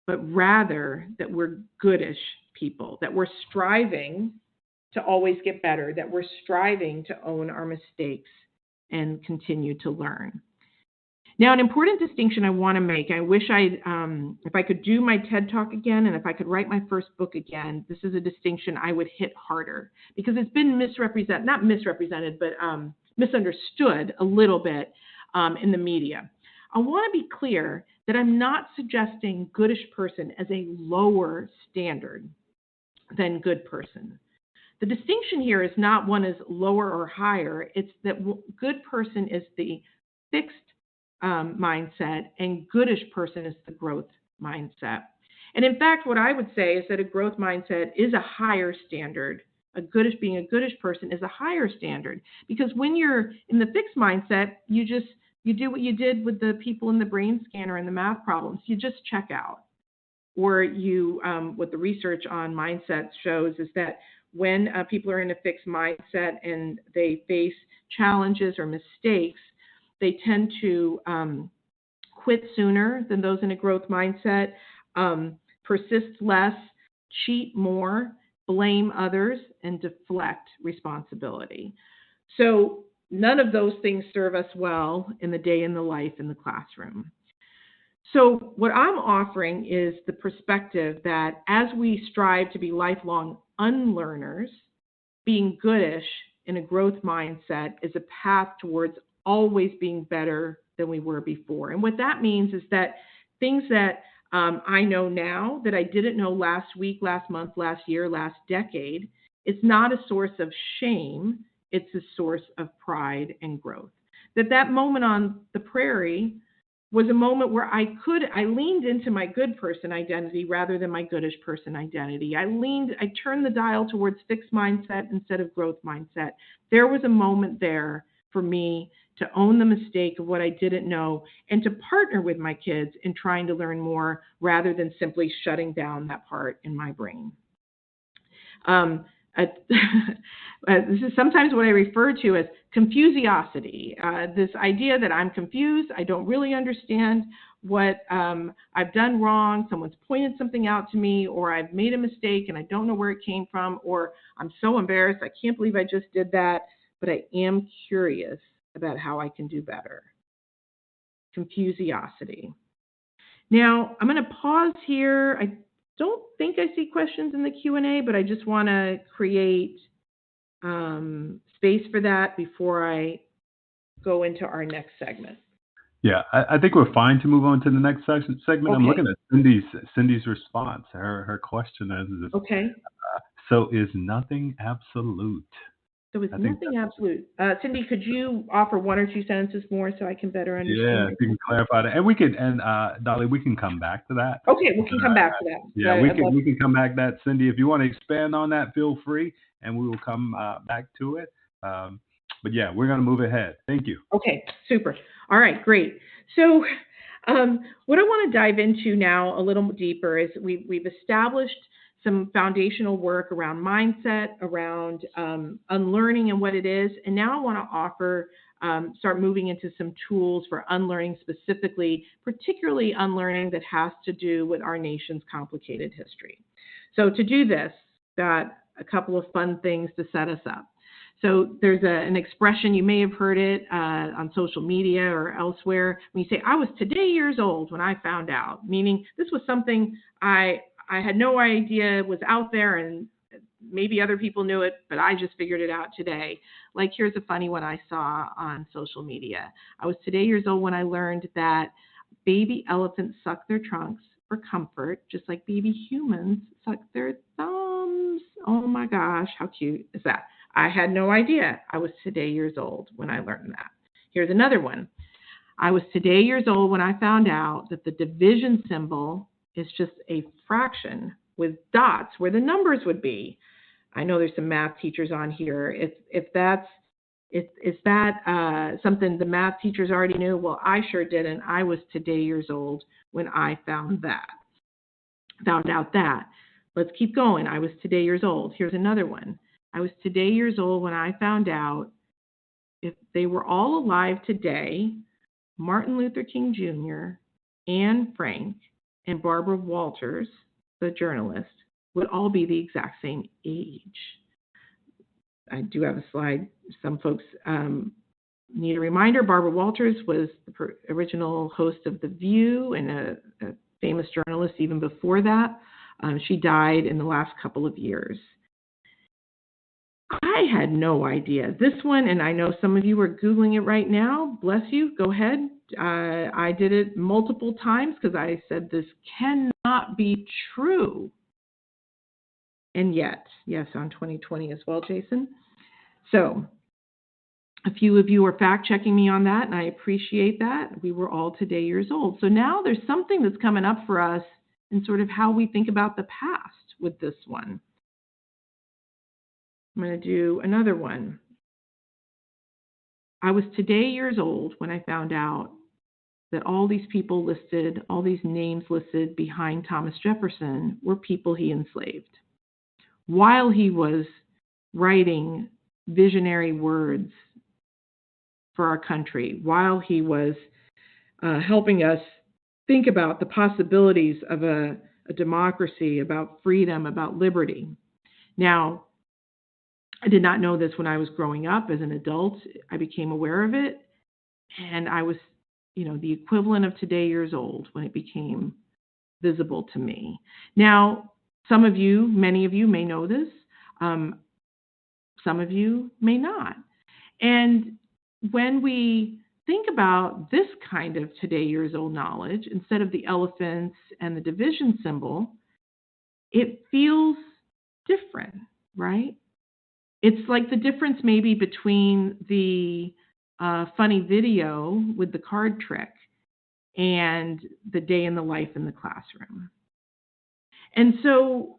but rather that we're goodish people, that we're striving to always get better, that we're striving to own our mistakes and continue to learn. Now, an important distinction I want to make, I wish if I could do my TED Talk again and if I could write my first book again, this is a distinction I would hit harder because it's been misunderstood a little bit in the media. I want to be clear that I'm not suggesting goodish person as a lower standard than good person. The distinction here is not one is lower or higher. It's that good person is the fixed mindset and goodish person is the growth mindset. And in fact, what I would say is that a growth mindset is a higher standard. Being a goodish person is a higher standard because when you're in the fixed mindset, you do what you did with the people in the brain scanner and the math problems. You just check out. Or what the research on mindsets shows is that when people are in a fixed mindset and they face challenges or mistakes, they tend to quit sooner than those in a growth mindset, persist less, cheat more, blame others, and deflect responsibility. So none of those things serve us well in the day in the life in the classroom. So what I'm offering is the perspective that as we strive to be lifelong unlearners, being goodish in a growth mindset is a path towards always being better than we were before. And what that means is that things that I know now that I didn't know last week, last month, last year, last decade, it's not a source of shame, it's a source of pride and growth. That moment on the prairie was a moment where I leaned into my good person identity rather than my goodish person identity. I turned the dial towards fixed mindset instead of growth mindset. There was a moment there for me to own the mistake of what I didn't know and to partner with my kids in trying to learn more rather than simply shutting down that part in my brain. This is sometimes what I refer to as confusiosity, this idea that I'm confused, I don't really understand what I've done wrong, someone's pointed something out to me, or I've made a mistake and I don't know where it came from, or I'm so embarrassed, I can't believe I just did that, but I am curious about how I can do better. Confusiosity. Now, I'm going to pause here. I don't think I see questions in the Q&A, but I just want to create space for that before I go into our next segment. Yeah, I think we're fine to move on to the next segment. Okay. I'm looking at Cindy's response. Her question is, okay. So is nothing absolute? So is nothing absolute. Cindy, could you offer one or two sentences more so I can better understand? Yeah, if you can clarify that. And we can, Dolly, we can come back to that. Okay, we can come back to that. Yeah, we can come back to that. Cindy, if you want to expand on that, feel free, and we will come back to it. But yeah, we're going to move ahead. Thank you. Okay, super. All right, great. So what I want to dive into now a little deeper is we've established some foundational work around mindset, around unlearning and what it is. And now I want to offer, start moving into some tools for unlearning specifically, particularly unlearning that has to do with our nation's complicated history. So to do this, got a couple of fun things to set us up. So there's an expression, you may have heard it on social media or elsewhere, when you say, I was today years old when I found out, meaning this was something I had no idea was out there, and maybe other people knew it, but I just figured it out today. Like, here's a funny one I saw on social media. I was today years old when I learned that baby elephants suck their trunks for comfort, just like baby humans suck their thumbs. Oh my gosh, how cute is that? I had no idea. I was today years old when I learned that. Here's another one. I was today years old when I found out that the division symbol is just a fraction with dots where the numbers would be. I know there's some math teachers on here. If that's something the math teachers already knew, well, I sure didn't. I was today years old when I found out that. Let's keep going. I was today years old. Here's another one. I was today years old when I found out if they were all alive today, Martin Luther King Jr., Anne Frank, and Barbara Walters, the journalist, would all be the exact same age. I do have a slide. Some folks need a reminder. Barbara Walters was the original host of The View and a famous journalist even before that. She died in the last couple of years. I had no idea. This one, and I know some of you are Googling it right now. Bless you. Go ahead. I did it multiple times because I said this cannot be true. And yet, yes, on 2020 as well, Jason. So a few of you are fact checking me on that, and I appreciate that. We were all today years old. So now there's something that's coming up for us in sort of how we think about the past with this one. I'm going to do another one. I was today years old when I found out that all these people listed, all these names listed behind Thomas Jefferson were people he enslaved. While he was writing visionary words for our country, while he was helping us think about the possibilities of a democracy, about freedom, about liberty. Now, I did not know this when I was growing up. As an adult, I became aware of it, and I was, the equivalent of today years old when it became visible to me. Now, some of you, many of you may know this. Some of you may not. And when we think about this kind of today years old knowledge, instead of the elephants and the division symbol, it feels different, right? It's like the difference maybe between the funny video with the card trick and the day in the life in the classroom. And so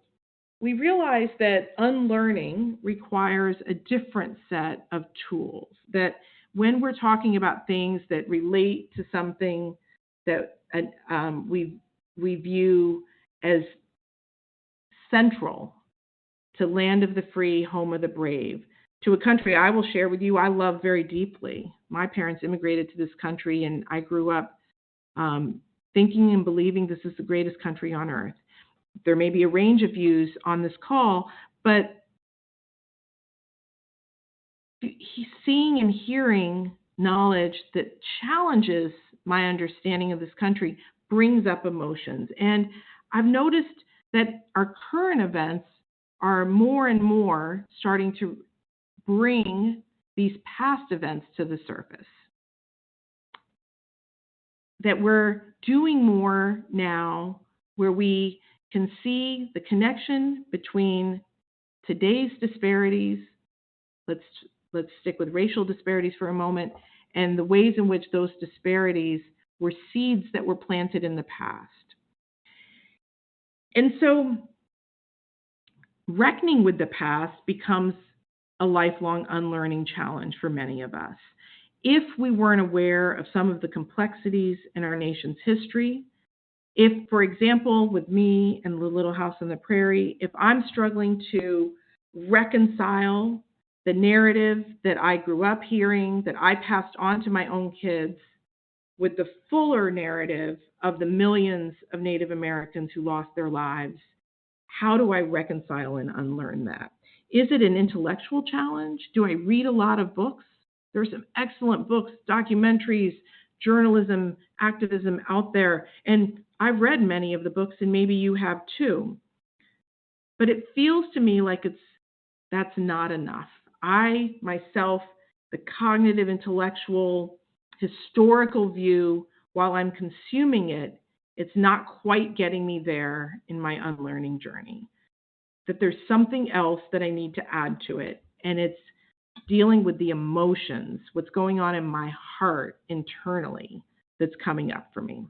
we realize that unlearning requires a different set of tools, that when we're talking about things that relate to something that we view as central to land of the free, home of the brave, to a country I will share with you I love very deeply. My parents immigrated to this country, and I grew up thinking and believing this is the greatest country on earth. There may be a range of views on this call, but seeing and hearing knowledge that challenges my understanding of this country brings up emotions. And I've noticed that our current events are more and more starting to bring these past events to the surface. That we're doing more now where we can see the connection between today's disparities, let's stick with racial disparities for a moment, and the ways in which those disparities were seeds that were planted in the past. And so reckoning with the past becomes a lifelong unlearning challenge for many of us. If we weren't aware of some of the complexities in our nation's history, If, for example, with me and the Little House on the Prairie, if I'm struggling to reconcile the narrative that I grew up hearing, that I passed on to my own kids, with the fuller narrative of the millions of Native Americans who lost their lives, how do I reconcile and unlearn that? Is it an intellectual challenge? Do I read a lot of books? There are some excellent books, documentaries, journalism, activism out there. And I've read many of the books, and maybe you have too. But it feels to me like that's not enough. I, myself, the cognitive, intellectual, historical view, while I'm consuming it, it's not quite getting me there in my unlearning journey. That there's something else that I need to add to it. And it's dealing with the emotions, what's going on in my heart internally that's coming up for me.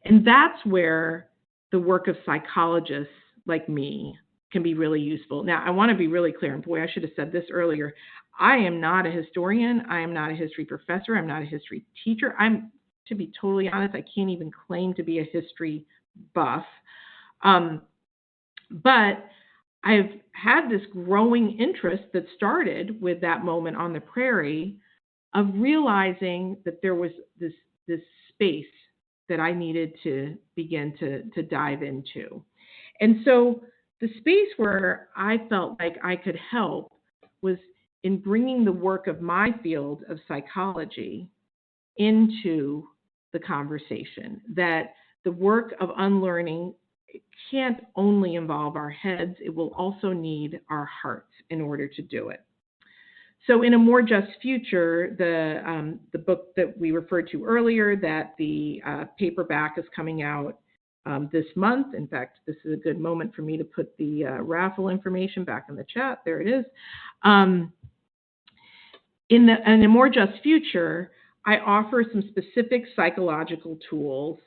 And that's where the work of psychologists like me can be really useful. Now, I want to be really clear, and boy, I should have said this earlier. I am not a historian. I am not a history professor. I'm not a history teacher. To be totally honest, I can't even claim to be a history buff. But I've had this growing interest that started with that moment on the prairie of realizing that there was this space that I needed to begin to dive into. And so the space where I felt like I could help was in bringing the work of my field of psychology into the conversation, that the work of unlearning can't only involve our heads, it will also need our hearts in order to do it. So in A More Just Future, the book that we referred to earlier, that the paperback is coming out this month. In fact, this is a good moment for me to put the raffle information back in the chat. There it is. In A More Just Future, I offer some specific psychological tools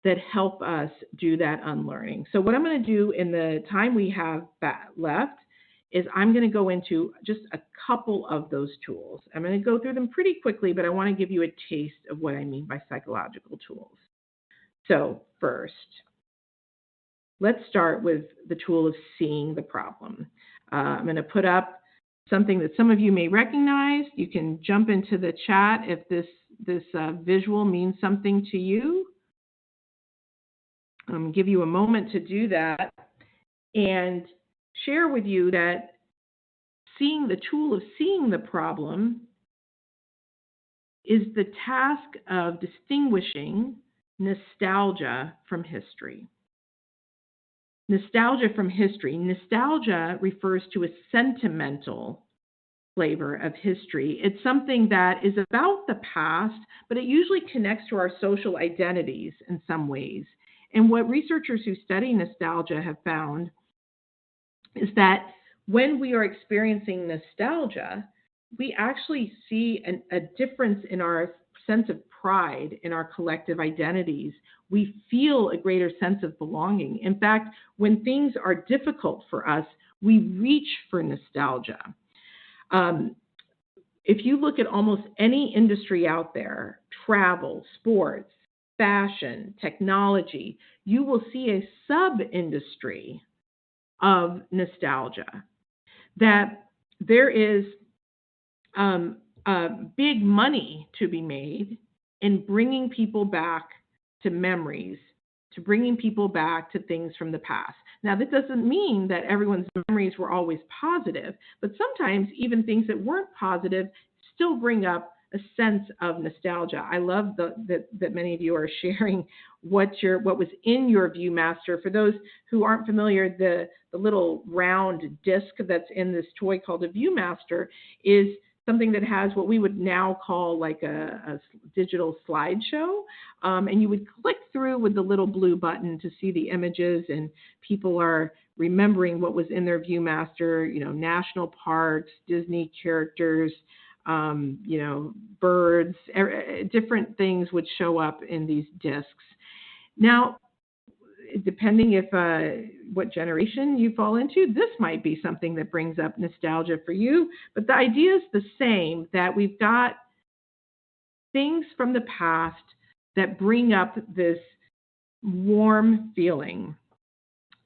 that help us do that unlearning. So what I'm going to do in the time we have left is I'm going to go into just a couple of those tools. I'm going to go through them pretty quickly, but I want to give you a taste of what I mean by psychological tools. So first, let's start with the tool of seeing the problem. I'm going to put up something that some of you may recognize. You can jump into the chat if this visual means something to you. Give you a moment to do that and share with you that the tool of seeing the problem is the task of distinguishing nostalgia from history. Nostalgia from history. Nostalgia refers to a sentimental flavor of history. It's something that is about the past, but it usually connects to our social identities in some ways. And what researchers who study nostalgia have found is that when we are experiencing nostalgia, we actually see a difference in our sense of pride in our collective identities. We feel a greater sense of belonging. In fact, when things are difficult for us, we reach for nostalgia. If you look at almost any industry out there, travel, sports, fashion, technology, you will see a sub-industry of nostalgia, that there is big money to be made in bringing people back to memories, to bringing people back to things from the past. Now, that doesn't mean that everyone's memories were always positive, but sometimes even things that weren't positive still bring up a sense of nostalgia. I love that many of you are sharing what was in your Viewmaster. For those who aren't familiar, the little round disc that's in this toy called a Viewmaster is something that has what we would now call like a digital slideshow. And you would click through with the little blue button to see the images, and people are remembering what was in their Viewmaster, national parks, Disney characters, birds, different things would show up in these discs. Now, depending if what generation you fall into, this might be something that brings up nostalgia for you. But the idea is the same, that we've got things from the past that bring up this warm feeling.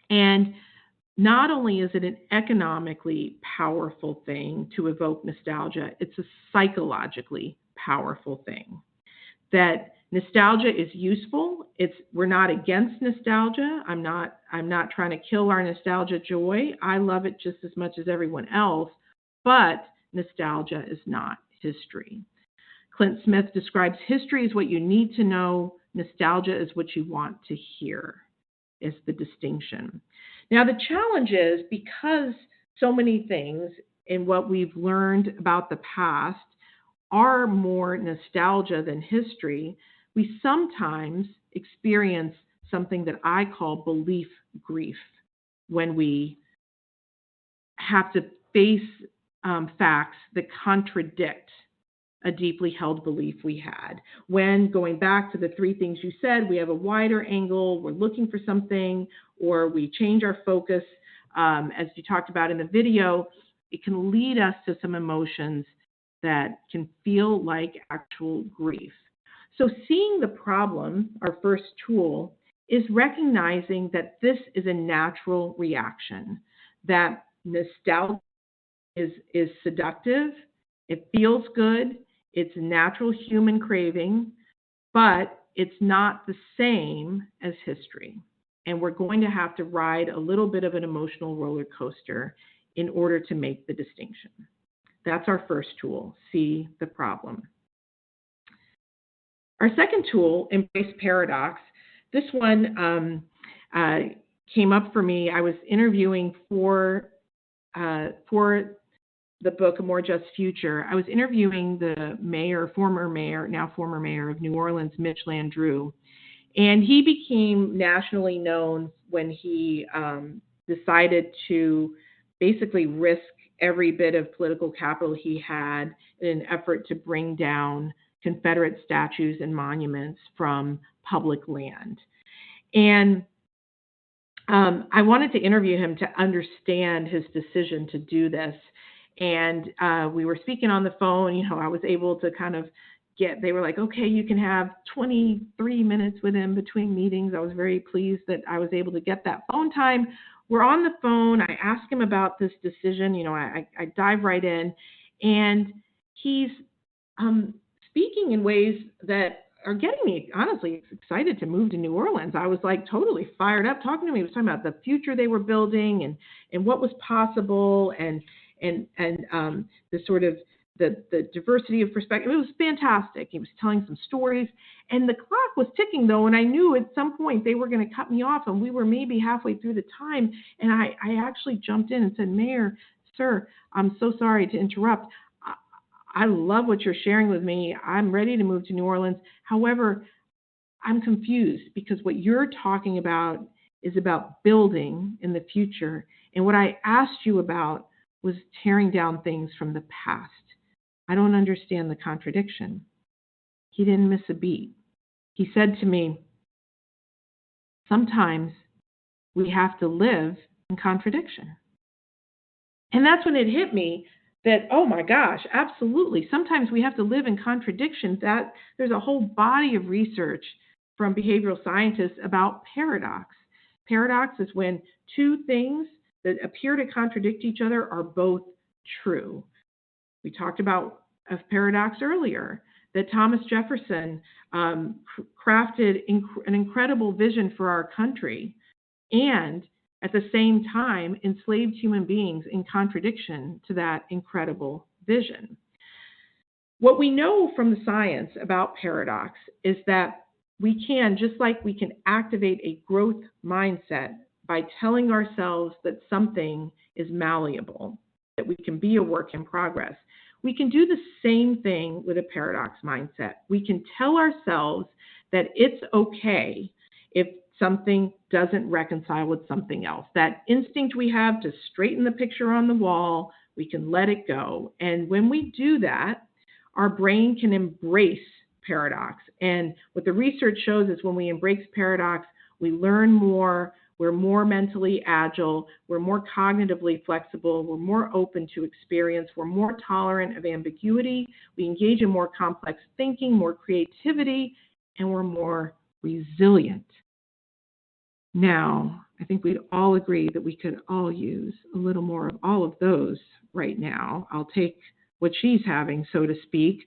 And not only is it an economically powerful thing to evoke nostalgia, it's a psychologically powerful thing. That nostalgia is useful. We're not against nostalgia. I'm not trying to kill our nostalgia joy. I love it just as much as everyone else, but nostalgia is not history. Clint Smith describes history as what you need to know. Nostalgia is what you want to hear, is the distinction. Now, the challenge is, because so many things in what we've learned about the past are more nostalgia than history, we sometimes experience something that I call belief grief when we have to face facts that contradict a deeply held belief we had. When, going back to the three things you said, we have a wider angle, we're looking for something, or we change our focus, as you talked about in the video, it can lead us to some emotions that can feel like actual grief. So seeing the problem, our first tool, is recognizing that this is a natural reaction, that nostalgia is seductive, it feels good, it's a natural human craving, but it's not the same as history. And we're going to have to ride a little bit of an emotional roller coaster in order to make the distinction. That's our first tool, see the problem. Our second tool, embrace paradox. This one came up for me. I was interviewing for the book, A More Just Future. I was interviewing the former mayor of New Orleans, Mitch Landrieu. And he became nationally known when he decided to basically risk every bit of political capital he had in an effort to bring down Confederate statues and monuments from public land. And I wanted to interview him to understand his decision to do this. And we were speaking on the phone. I was able to kind of they were like, okay, you can have 23 minutes with him between meetings. I was very pleased that I was able to get that phone time. We're on the phone. I asked him about this decision. I dive right in, and he's speaking in ways that are getting me, honestly, excited to move to New Orleans. I was like totally fired up talking to him. He was talking about the future they were building and what was possible and the sort of the diversity of perspective. It was fantastic. He was telling some stories, and the clock was ticking though, and I knew at some point they were going to cut me off, and we were maybe halfway through the time, and I actually jumped in and said, Mayor, sir, I'm so sorry to interrupt. I love what you're sharing with me. I'm ready to move to New Orleans. However, I'm confused because what you're talking about is about building in the future, and what I asked you about was tearing down things from the past. I don't understand the contradiction. He didn't miss a beat. He said to me, sometimes we have to live in contradiction. And that's when it hit me that, oh my gosh, absolutely. Sometimes we have to live in contradiction. That there's a whole body of research from behavioral scientists about paradox. Paradox is when two things that appear to contradict each other are both true. We talked about a paradox earlier, that Thomas Jefferson crafted an incredible vision for our country and at the same time enslaved human beings in contradiction to that incredible vision. What we know from the science about paradox is that we can, just like we can activate a growth mindset by telling ourselves that something is malleable, that we can be a work in progress, we can do the same thing with a paradox mindset. We can tell ourselves that it's okay if something doesn't reconcile with something else. That instinct we have to straighten the picture on the wall, we can let it go. And when we do that, our brain can embrace paradox. And what the research shows is when we embrace paradox, we learn more, we're more mentally agile, we're more cognitively flexible, we're more open to experience, we're more tolerant of ambiguity, we engage in more complex thinking, more creativity, and we're more resilient. Now, I think we'd all agree that we could all use a little more of all of those right now. I'll take what she's having, so to speak.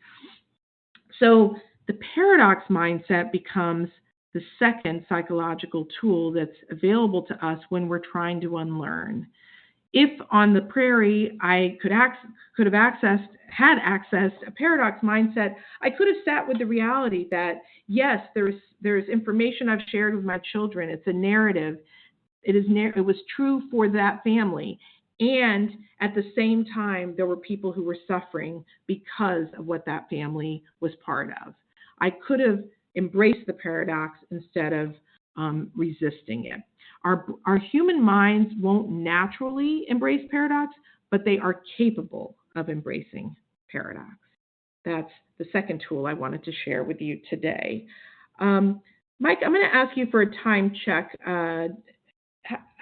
So the paradox mindset becomes the second psychological tool that's available to us when we're trying to unlearn. If on the prairie I had accessed a paradox mindset, I could have sat with the reality that yes, there's information I've shared with my children. It's a narrative. It was true for that family. And at the same time, there were people who were suffering because of what that family was part of. I could have embraced the paradox instead of resisting it. Our human minds won't naturally embrace paradox, but they are capable of embracing paradox. That's the second tool I wanted to share with you today. Mike, I'm going to ask you for a time check.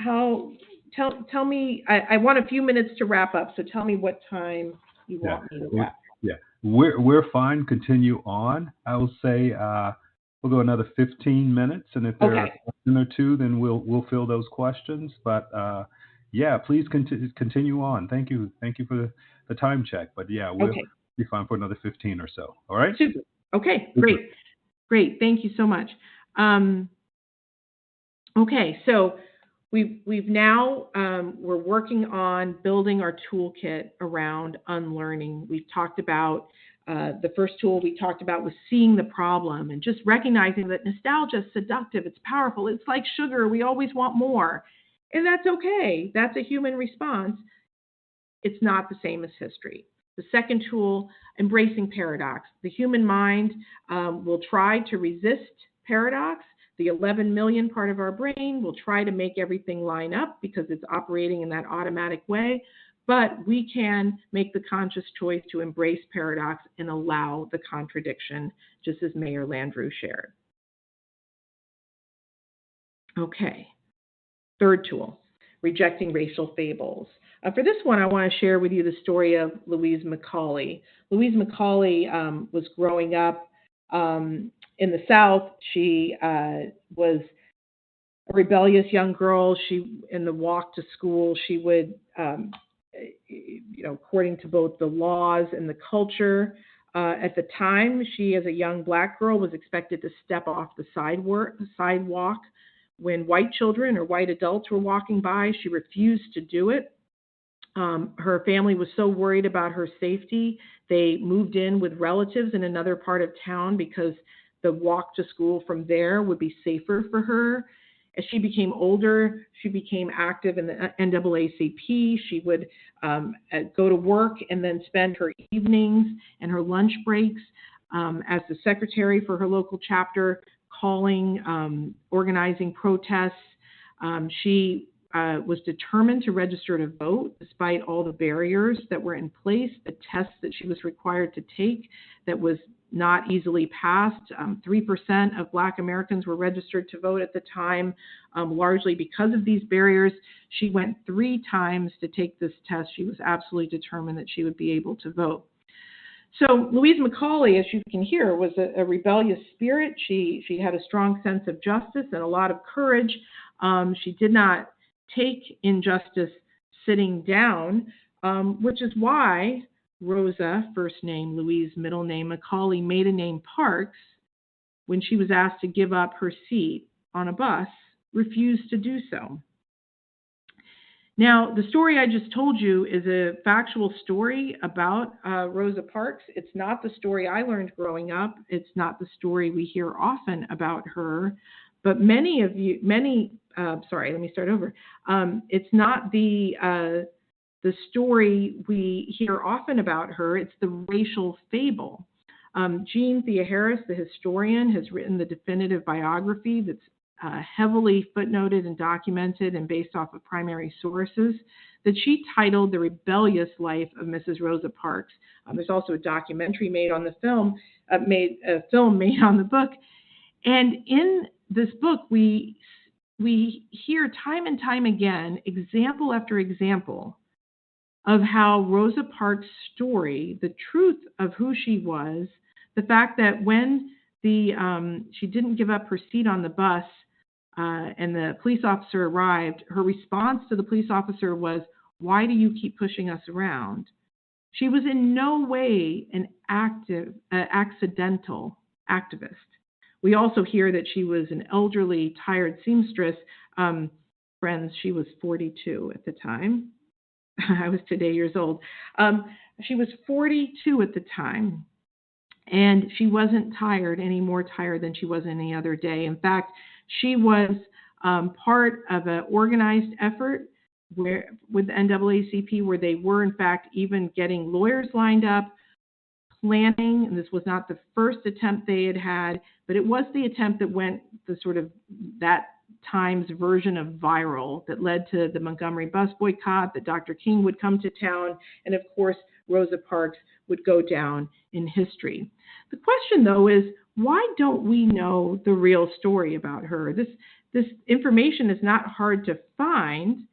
Tell me, I want a few minutes to wrap up, so tell me what time you want me to wrap. Yeah, we're fine. Continue on. I will say we'll go another 15 minutes, and if there are a question or two, then we'll fill those questions. But yeah, please continue on. Thank you for the time check. But yeah, we'll be fine for another 15 or so. All right. Super. Okay. Great. Thank you so much. Okay, so we've now we're working on building our toolkit around unlearning. We've talked about the first tool we talked about was seeing the problem and just recognizing that nostalgia is seductive, it's powerful, it's like sugar, we always want more. And that's okay. That's a human response. It's not the same as history. The second tool, embracing paradox. The human mind will try to resist paradox. The 11 million part of our brain will try to make everything line up because it's operating in that automatic way. But we can make the conscious choice to embrace paradox and allow the contradiction, just as Mayor Landrieu shared. Okay. Third tool, rejecting racial fables. For this one, I want to share with you the story of Louise McCauley. Louise McCauley was growing up in the South. She was a rebellious young girl. In the walk to school, she would, according to both the laws and the culture at the time, she, as a young Black girl, was expected to step off the sidewalk when white children or white adults were walking by. She refused to do it. Her family was so worried about her safety, they moved in with relatives in another part of town because the walk to school from there would be safer for her. As she became older, she became active in the NAACP. She would go to work and then spend her evenings and her lunch breaks as the secretary for her local chapter, calling, organizing protests. She was determined to register to vote despite all the barriers that were in place, the tests that she was required to take that was not easily passed. 3% of Black Americans were registered to vote at the time, largely because of these barriers. She went 3 times to take this test. She was absolutely determined that she would be able to vote. So Louise McCauley, as you can hear, was a rebellious spirit. She had a strong sense of justice and a lot of courage. She did not take injustice sitting down, which is why Rosa, first name Louise, middle name McCauley, maiden name Parks, when she was asked to give up her seat on a bus, refused to do so. Now, the story I just told you is a factual story about Rosa Parks. It's not the story I learned growing up. It's not the story we hear often about her. But it's not the story we hear often about her. It's the racial fable. Jean Theoharis, the historian, has written the definitive biography that's heavily footnoted and documented and based off of primary sources that she titled The Rebellious Life of Mrs. Rosa Parks. There's also a documentary made on the film, a film made on the book. And in this book, we hear time and time again, example after example, of how Rosa Parks' story, the truth of who she was, the fact that when she didn't give up her seat on the bus, and the police officer arrived, her response to the police officer was, "Why do you keep pushing us around?" She was in no way an accidental activist. We also hear that she was an elderly, tired seamstress. Friends, she was 42 at the time. I was today years old. She was 42 at the time, and she wasn't tired, any more tired than she was any other day. In fact, she was part of an organized effort where, with the NAACP, where they were, in fact, even getting lawyers lined up, planning, and this was not the first attempt they had had, but it was the attempt that went the sort of that time's version of viral that led to the Montgomery bus boycott, that Dr. King would come to town, and of course, Rosa Parks would go down in history. The question, though, is why don't we know the real story about her? This information is not hard to find,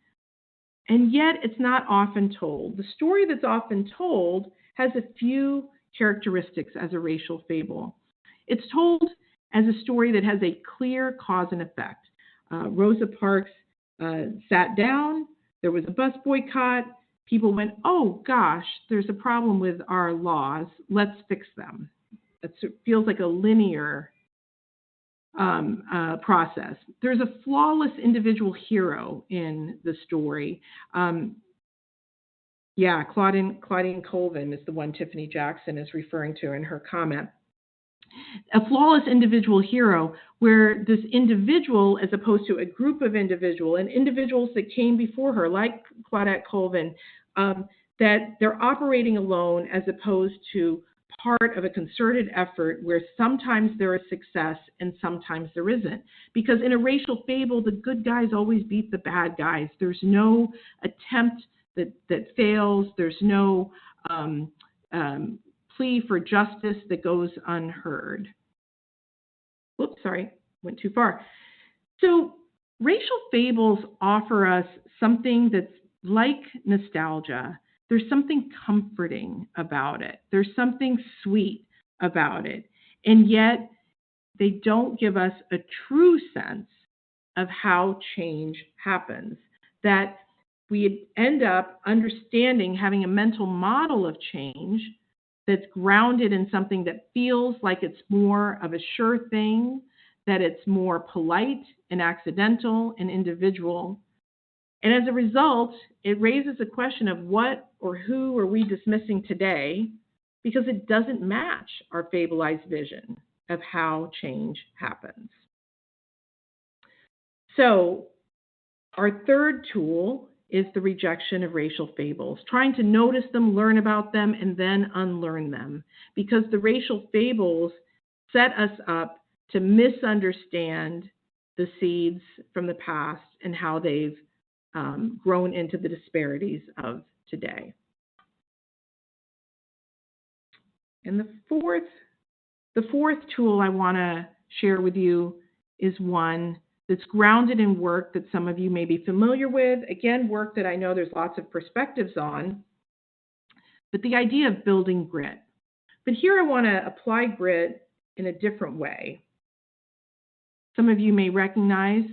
and yet it's not often told. The story that's often told has a few characteristics as a racial fable. It's told as a story that has a clear cause and effect. Rosa Parks sat down, there was a bus boycott, people went, "Oh gosh, there's a problem with our laws, let's fix them." It feels like a linear process. There's a flawless individual hero in the story. Claudine Colvin is the one Tiffany Jackson is referring to in her comment. A flawless individual hero where this individual, as opposed to a group of individuals and individuals that came before her, like Claudette Colvin, that they're operating alone as opposed to part of a concerted effort where sometimes there is success and sometimes there isn't. Because in a racial fable, the good guys always beat the bad guys. There's no attempt that fails. There's no plea for justice that goes unheard. Whoops, sorry, went too far. So racial fables offer us something that's like nostalgia. There's something comforting about it. There's something sweet about it. And yet they don't give us a true sense of how change happens, that we end up understanding, having a mental model of change that's grounded in something that feels like it's more of a sure thing, that it's more polite and accidental and individual. And as a result, it raises a question of what or who are we dismissing today, because it doesn't match our fableized vision of how change happens. So our third tool is the rejection of racial fables, trying to notice them, learn about them, and then unlearn them, because the racial fables set us up to misunderstand the seeds from the past and how they've grown into the disparities of today. And the fourth tool I want to share with you is one that's grounded in work that some of you may be familiar with. Again, work that I know there's lots of perspectives on, but the idea of building grit. But here I want to apply grit in a different way. Some of you may recognize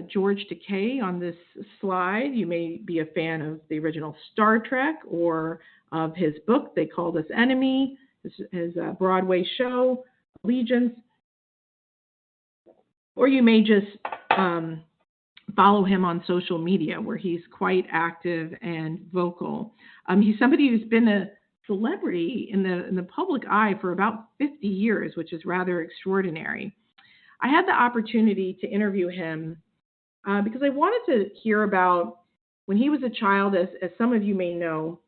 George Takei on this slide. You may be a fan of the original Star Trek or of his book, They Called Us Enemy, his Broadway show, Allegiance. Or you may just follow him on social media, where he's quite active and vocal. He's somebody who's been a celebrity in the public eye for about 50 years, which is rather extraordinary. I had the opportunity to interview him because I wanted to hear about when he was a child. As some of you may know,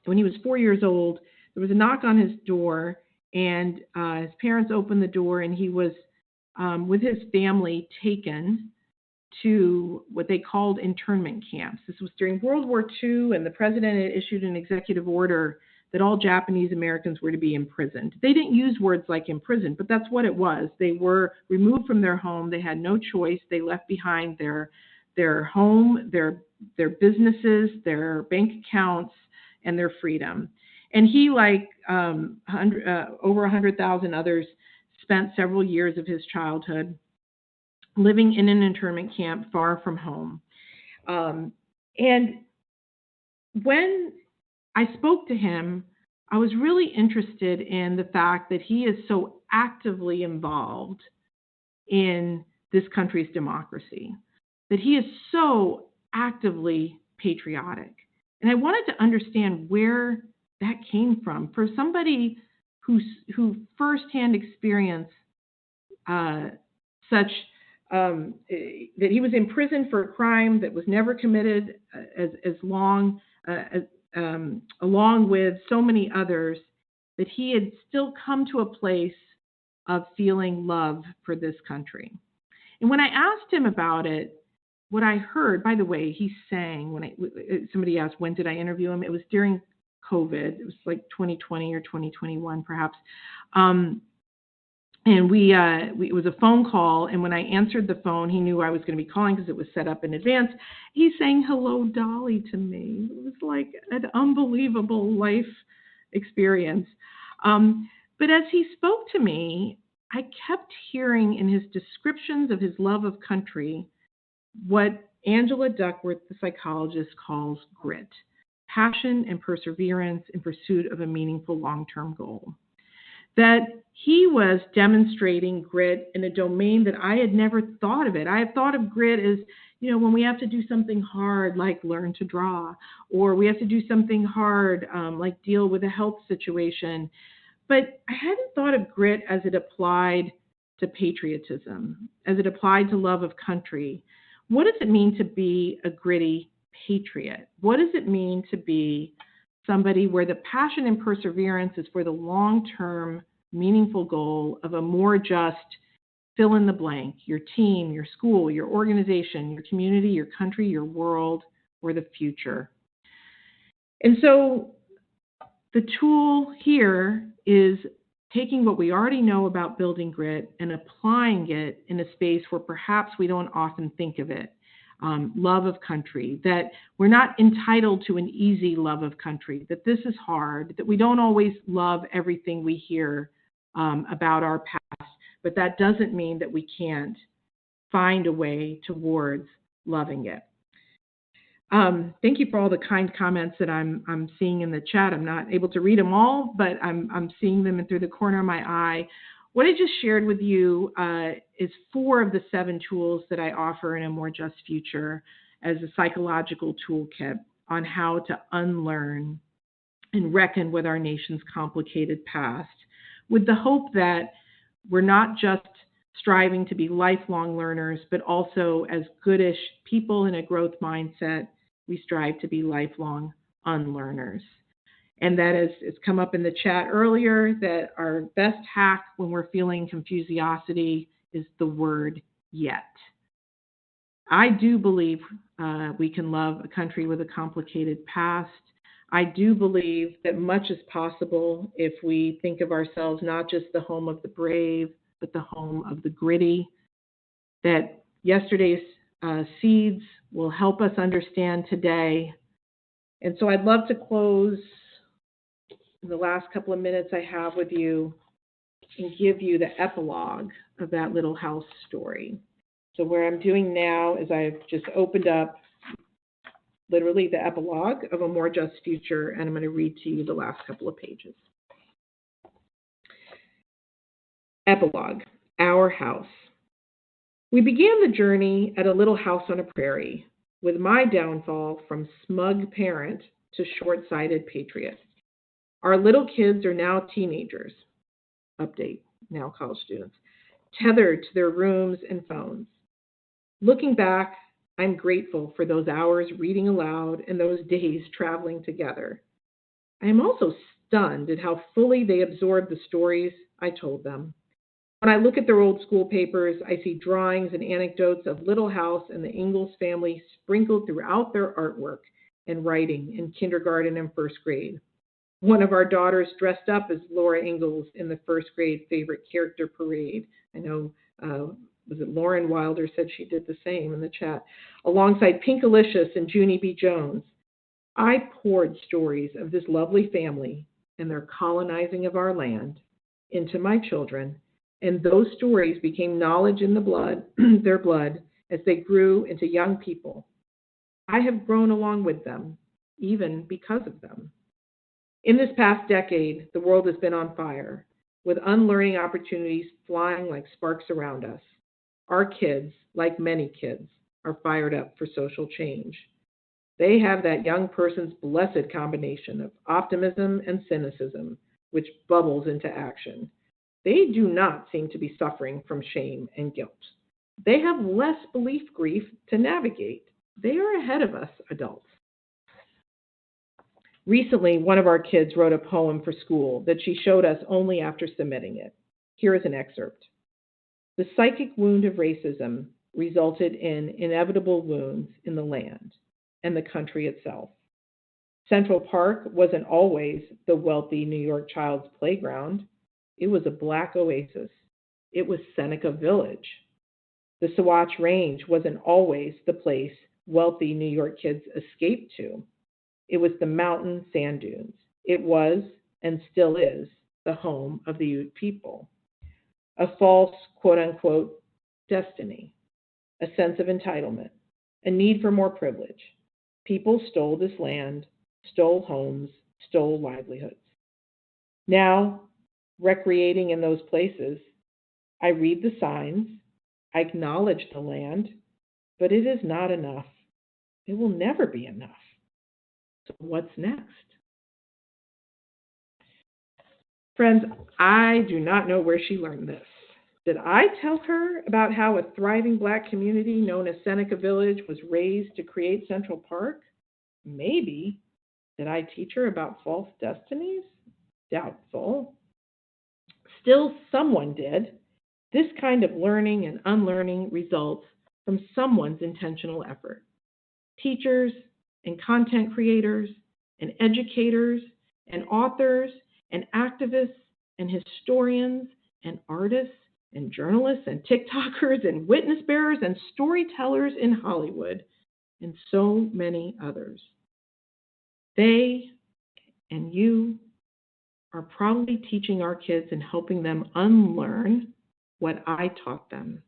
when he was 4 years old, there was a knock on his door, and his parents opened the door, and he was with his family taken to what they called internment camps. This was during World War II, and the president had issued an executive order that all Japanese Americans were to be imprisoned. They didn't use words like imprisoned, but that's what it was. They were removed from their home. They had no choice. They left behind their home, their businesses, their bank accounts, and their freedom. And he, like over 100,000 others, spent several years of his childhood living in an internment camp far from home. And when I spoke to him, I was really interested in the fact that he is so actively involved in this country's democracy, that he is so actively patriotic. And I wanted to understand where that came from. For somebody who firsthand experienced such that he was in prison for a crime that was never committed, along with so many others, that he had still come to a place of feeling love for this country. And when I asked him about it, what I heard, by the way, he sang, somebody asked, when did I interview him? It was during COVID. It was like 2020 or 2021, perhaps. And it was a phone call. And when I answered the phone, he knew I was going to be calling because it was set up in advance. He sang "Hello, Dolly" to me. It was like an unbelievable life experience. But as he spoke to me, I kept hearing in his descriptions of his love of country what Angela Duckworth, the psychologist, calls grit, passion and perseverance in pursuit of a meaningful long-term goal. That he was demonstrating grit in a domain that I had never thought of it. I had thought of grit as, when we have to do something hard, like learn to draw, or we have to do something hard, like deal with a health situation. But I hadn't thought of grit as it applied to patriotism, as it applied to love of country. What does it mean to be a gritty patriot? What does it mean to be somebody where the passion and perseverance is for the long-term meaningful goal of a more just fill in the blank, your team, your school, your organization, your community, your country, your world, or the future? And so the tool here is taking what we already know about building grit and applying it in a space where perhaps we don't often think of it. Love of country, that we're not entitled to an easy love of country, that this is hard, that we don't always love everything we hear about our past, but that doesn't mean that we can't find a way towards loving it. Thank you for all the kind comments that I'm seeing in the chat. I'm not able to read them all, but I'm seeing them through the corner of my eye. What I just shared with you is 4 of the 7 tools that I offer in A More Just Future as a psychological toolkit on how to unlearn and reckon with our nation's complicated past, with the hope that we're not just striving to be lifelong learners, but also as goodish people in a growth mindset, we strive to be lifelong unlearners. And that is, it's come up in the chat earlier, that our best hack when we're feeling confusiosity is the word yet. I do believe we can love a country with a complicated past. I do believe that much is possible if we think of ourselves not just the home of the brave, but the home of the gritty, that yesterday's seeds will help us understand today. And so I'd love to close in the last couple of minutes I have with you and give you the epilogue of that little house story. So what I'm doing now is I've just opened up literally the epilogue of A More Just Future, and I'm going to read to you the last couple of pages. Epilogue, Our House. We began the journey at a little house on a prairie, with my downfall from smug parent to short-sighted patriot. Our little kids are now teenagers, update, now college students, tethered to their rooms and phones. Looking back, I'm grateful for those hours reading aloud and those days traveling together. I am also stunned at how fully they absorbed the stories I told them. When I look at their old school papers, I see drawings and anecdotes of Little House and the Ingalls family sprinkled throughout their artwork and writing in kindergarten and first grade. One of our daughters dressed up as Laura Ingalls in the first grade favorite character parade. I know, was it Lauren Wilder said she did the same in the chat, alongside Pinkalicious and Junie B. Jones. I poured stories of this lovely family and their colonizing of our land into my children And those stories became knowledge in the blood, their blood, as they grew into young people. I have grown along with them, even because of them. In this past decade, the world has been on fire, with unlearning opportunities flying like sparks around us. Our kids, like many kids, are fired up for social change. They have that young person's blessed combination of optimism and cynicism, which bubbles into action. They do not seem to be suffering from shame and guilt. They have less belief grief to navigate. They are ahead of us adults. Recently, one of our kids wrote a poem for school that she showed us only after submitting it. Here is an excerpt. The psychic wound of racism resulted in inevitable wounds in the land and the country itself. Central Park wasn't always the wealthy New York child's playground. It was a Black oasis. It was Seneca Village. The Sawatch Range wasn't always the place wealthy New York kids escaped to. It was the mountain sand dunes. It was, and still is, the home of the Ute people. A false, quote-unquote, destiny, a sense of entitlement, a need for more privilege. People stole this land, stole homes, stole livelihoods. Now, recreating in those places, I read the signs, I acknowledge the land, but it is not enough. It will never be enough. So what's next? Friends, I do not know where she learned this. Did I tell her about how a thriving Black community known as Seneca Village was raised to create Central Park? Maybe. Did I teach her about false destinies? Doubtful. Still, someone did. This kind of learning and unlearning results from someone's intentional effort. Teachers and content creators and educators and authors and activists and historians and artists and journalists and TikTokers and witness bearers and storytellers in Hollywood and so many others. They and you are probably teaching our kids and helping them unlearn what I taught them.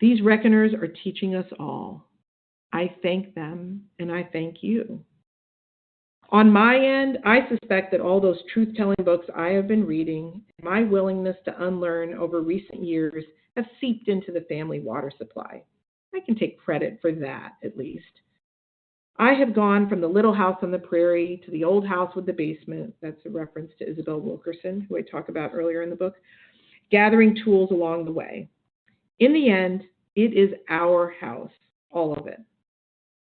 These reckoners are teaching us all. I thank them and I thank you. On my end, I suspect that all those truth-telling books I have been reading and my willingness to unlearn over recent years have seeped into the family water supply. I can take credit for that, at least. I have gone from the little house on the prairie to the old house with the basement, that's a reference to Isabel Wilkerson, who I talk about earlier in the book, gathering tools along the way. In the end, it is our house, all of it.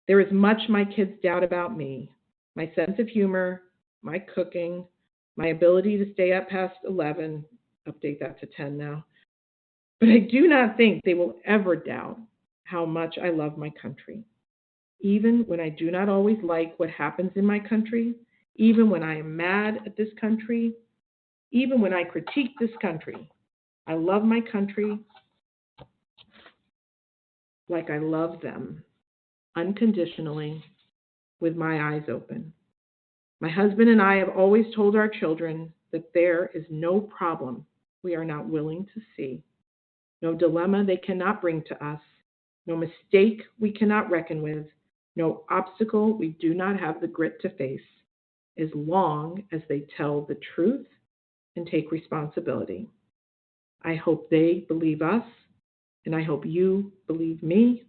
There is much my kids doubt about me, my sense of humor, my cooking, my ability to stay up past 11, update that to 10 now. But I do not think they will ever doubt how much I love my country. Even when I do not always like what happens in my country, even when I am mad at this country, even when I critique this country, I love my country like I love them, unconditionally, with my eyes open. My husband and I have always told our children that there is no problem we are not willing to see, no dilemma they cannot bring to us, no mistake we cannot reckon with, no obstacle we do not have the grit to face, as long as they tell the truth and take responsibility. I hope they believe us, and I hope you believe me.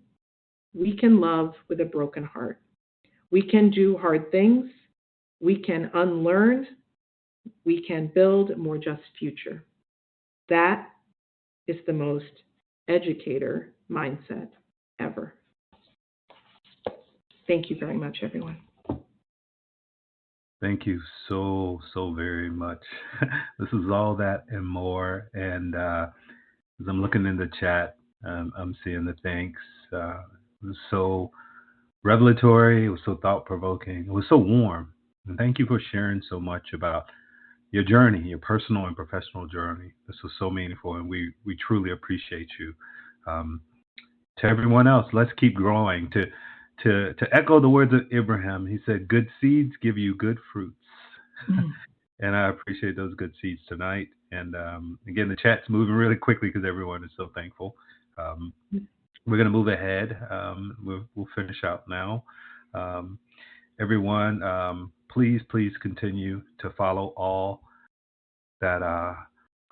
We can love with a broken heart. We can do hard things. We can unlearn. We can build a more just future. That is the most educator mindset ever. Thank you very much, everyone. Thank you so very much. This is all that and more. And as I'm looking in the chat, I'm seeing the thanks. It was so revelatory. It was so thought-provoking. It was so warm. And thank you for sharing so much about your journey, your personal and professional journey. This was so meaningful, and we truly appreciate you. To everyone else, let's keep growing. To echo the words of Abraham, he said, good seeds give you good fruits. And I appreciate those good seeds tonight. And again, the chat's moving really quickly because everyone is so thankful. We're going to move ahead. We'll finish out now. Everyone, please continue to follow all that.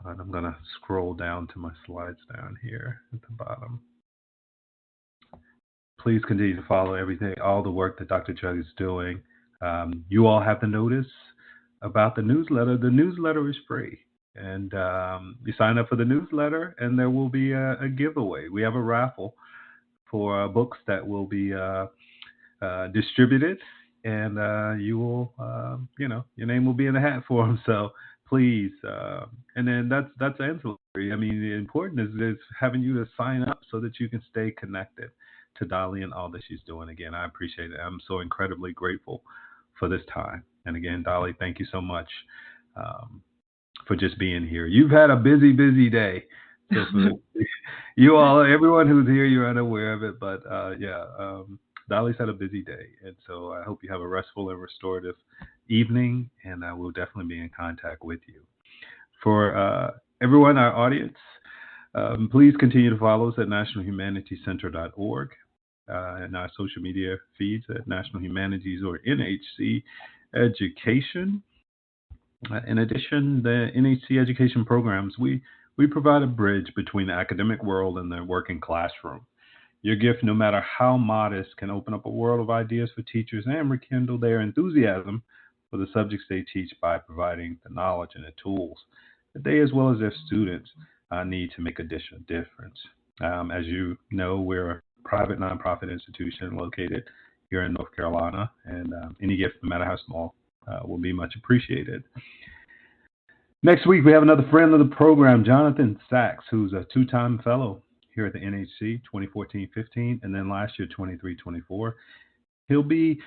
And I'm going to scroll down to my slides down here at the bottom. Please continue to follow everything, all the work that Dr. Chugh is doing. You all have to notice about the newsletter. The newsletter is free. And you sign up for the newsletter, and there will be a giveaway. We have a raffle for books that will be distributed, and you will, your name will be in the hat for them. So please, and then that's ancillary. I mean, the important is having you to sign up so that you can stay connected to Dolly and all that she's doing. Again, I appreciate it. I'm so incredibly grateful for this time. And again, Dolly, thank you so much for just being here. You've had a busy day. So you all, everyone who's here, you're unaware of it, but Dolly's had a busy day. And so I hope you have a restful and restorative evening, and I will definitely be in contact with you. For everyone, our audience, please continue to follow us at nationalhumanitiescenter.org and our social media feeds at National Humanities or NHC Education. In addition, the NHC education programs, we provide a bridge between the academic world and the working classroom. Your gift, no matter how modest, can open up a world of ideas for teachers and rekindle their enthusiasm for the subjects they teach by providing the knowledge and the tools that they, as well as their students, need to make a difference. As you know, we're a private nonprofit institution located here in North Carolina, and any gift, no matter how small, will be much appreciated. Next week, we have another friend of the program, Jonathan Sachs, who's a two-time fellow here at the NHC, 2014-15, and then last year, 23-24. He'll be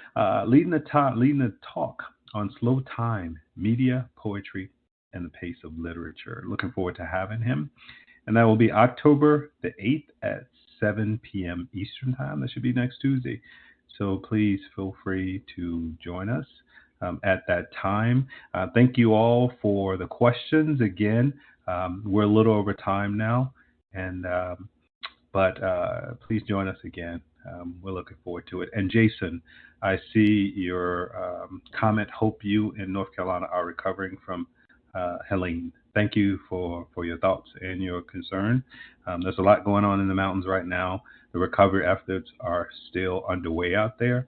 leading the talk on slow time, media, poetry, and the pace of literature. Looking forward to having him. And that will be October the 8th at 7 p.m. Eastern Time. That should be next Tuesday. So please feel free to join us at that time. Thank you all for the questions. Again, we're a little over time now, but please join us again. We're looking forward to it. And Jason, I see your comment. Hope you in North Carolina are recovering from Helene. Thank you for your thoughts and your concern. There's a lot going on in the mountains right now. The recovery efforts are still underway out there,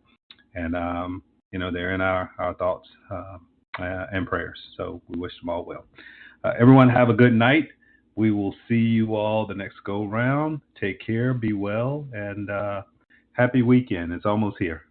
and they're in our thoughts and prayers. So we wish them all well. Everyone have a good night. We will see you all the next go round. Take care, be well, and happy weekend. It's almost here.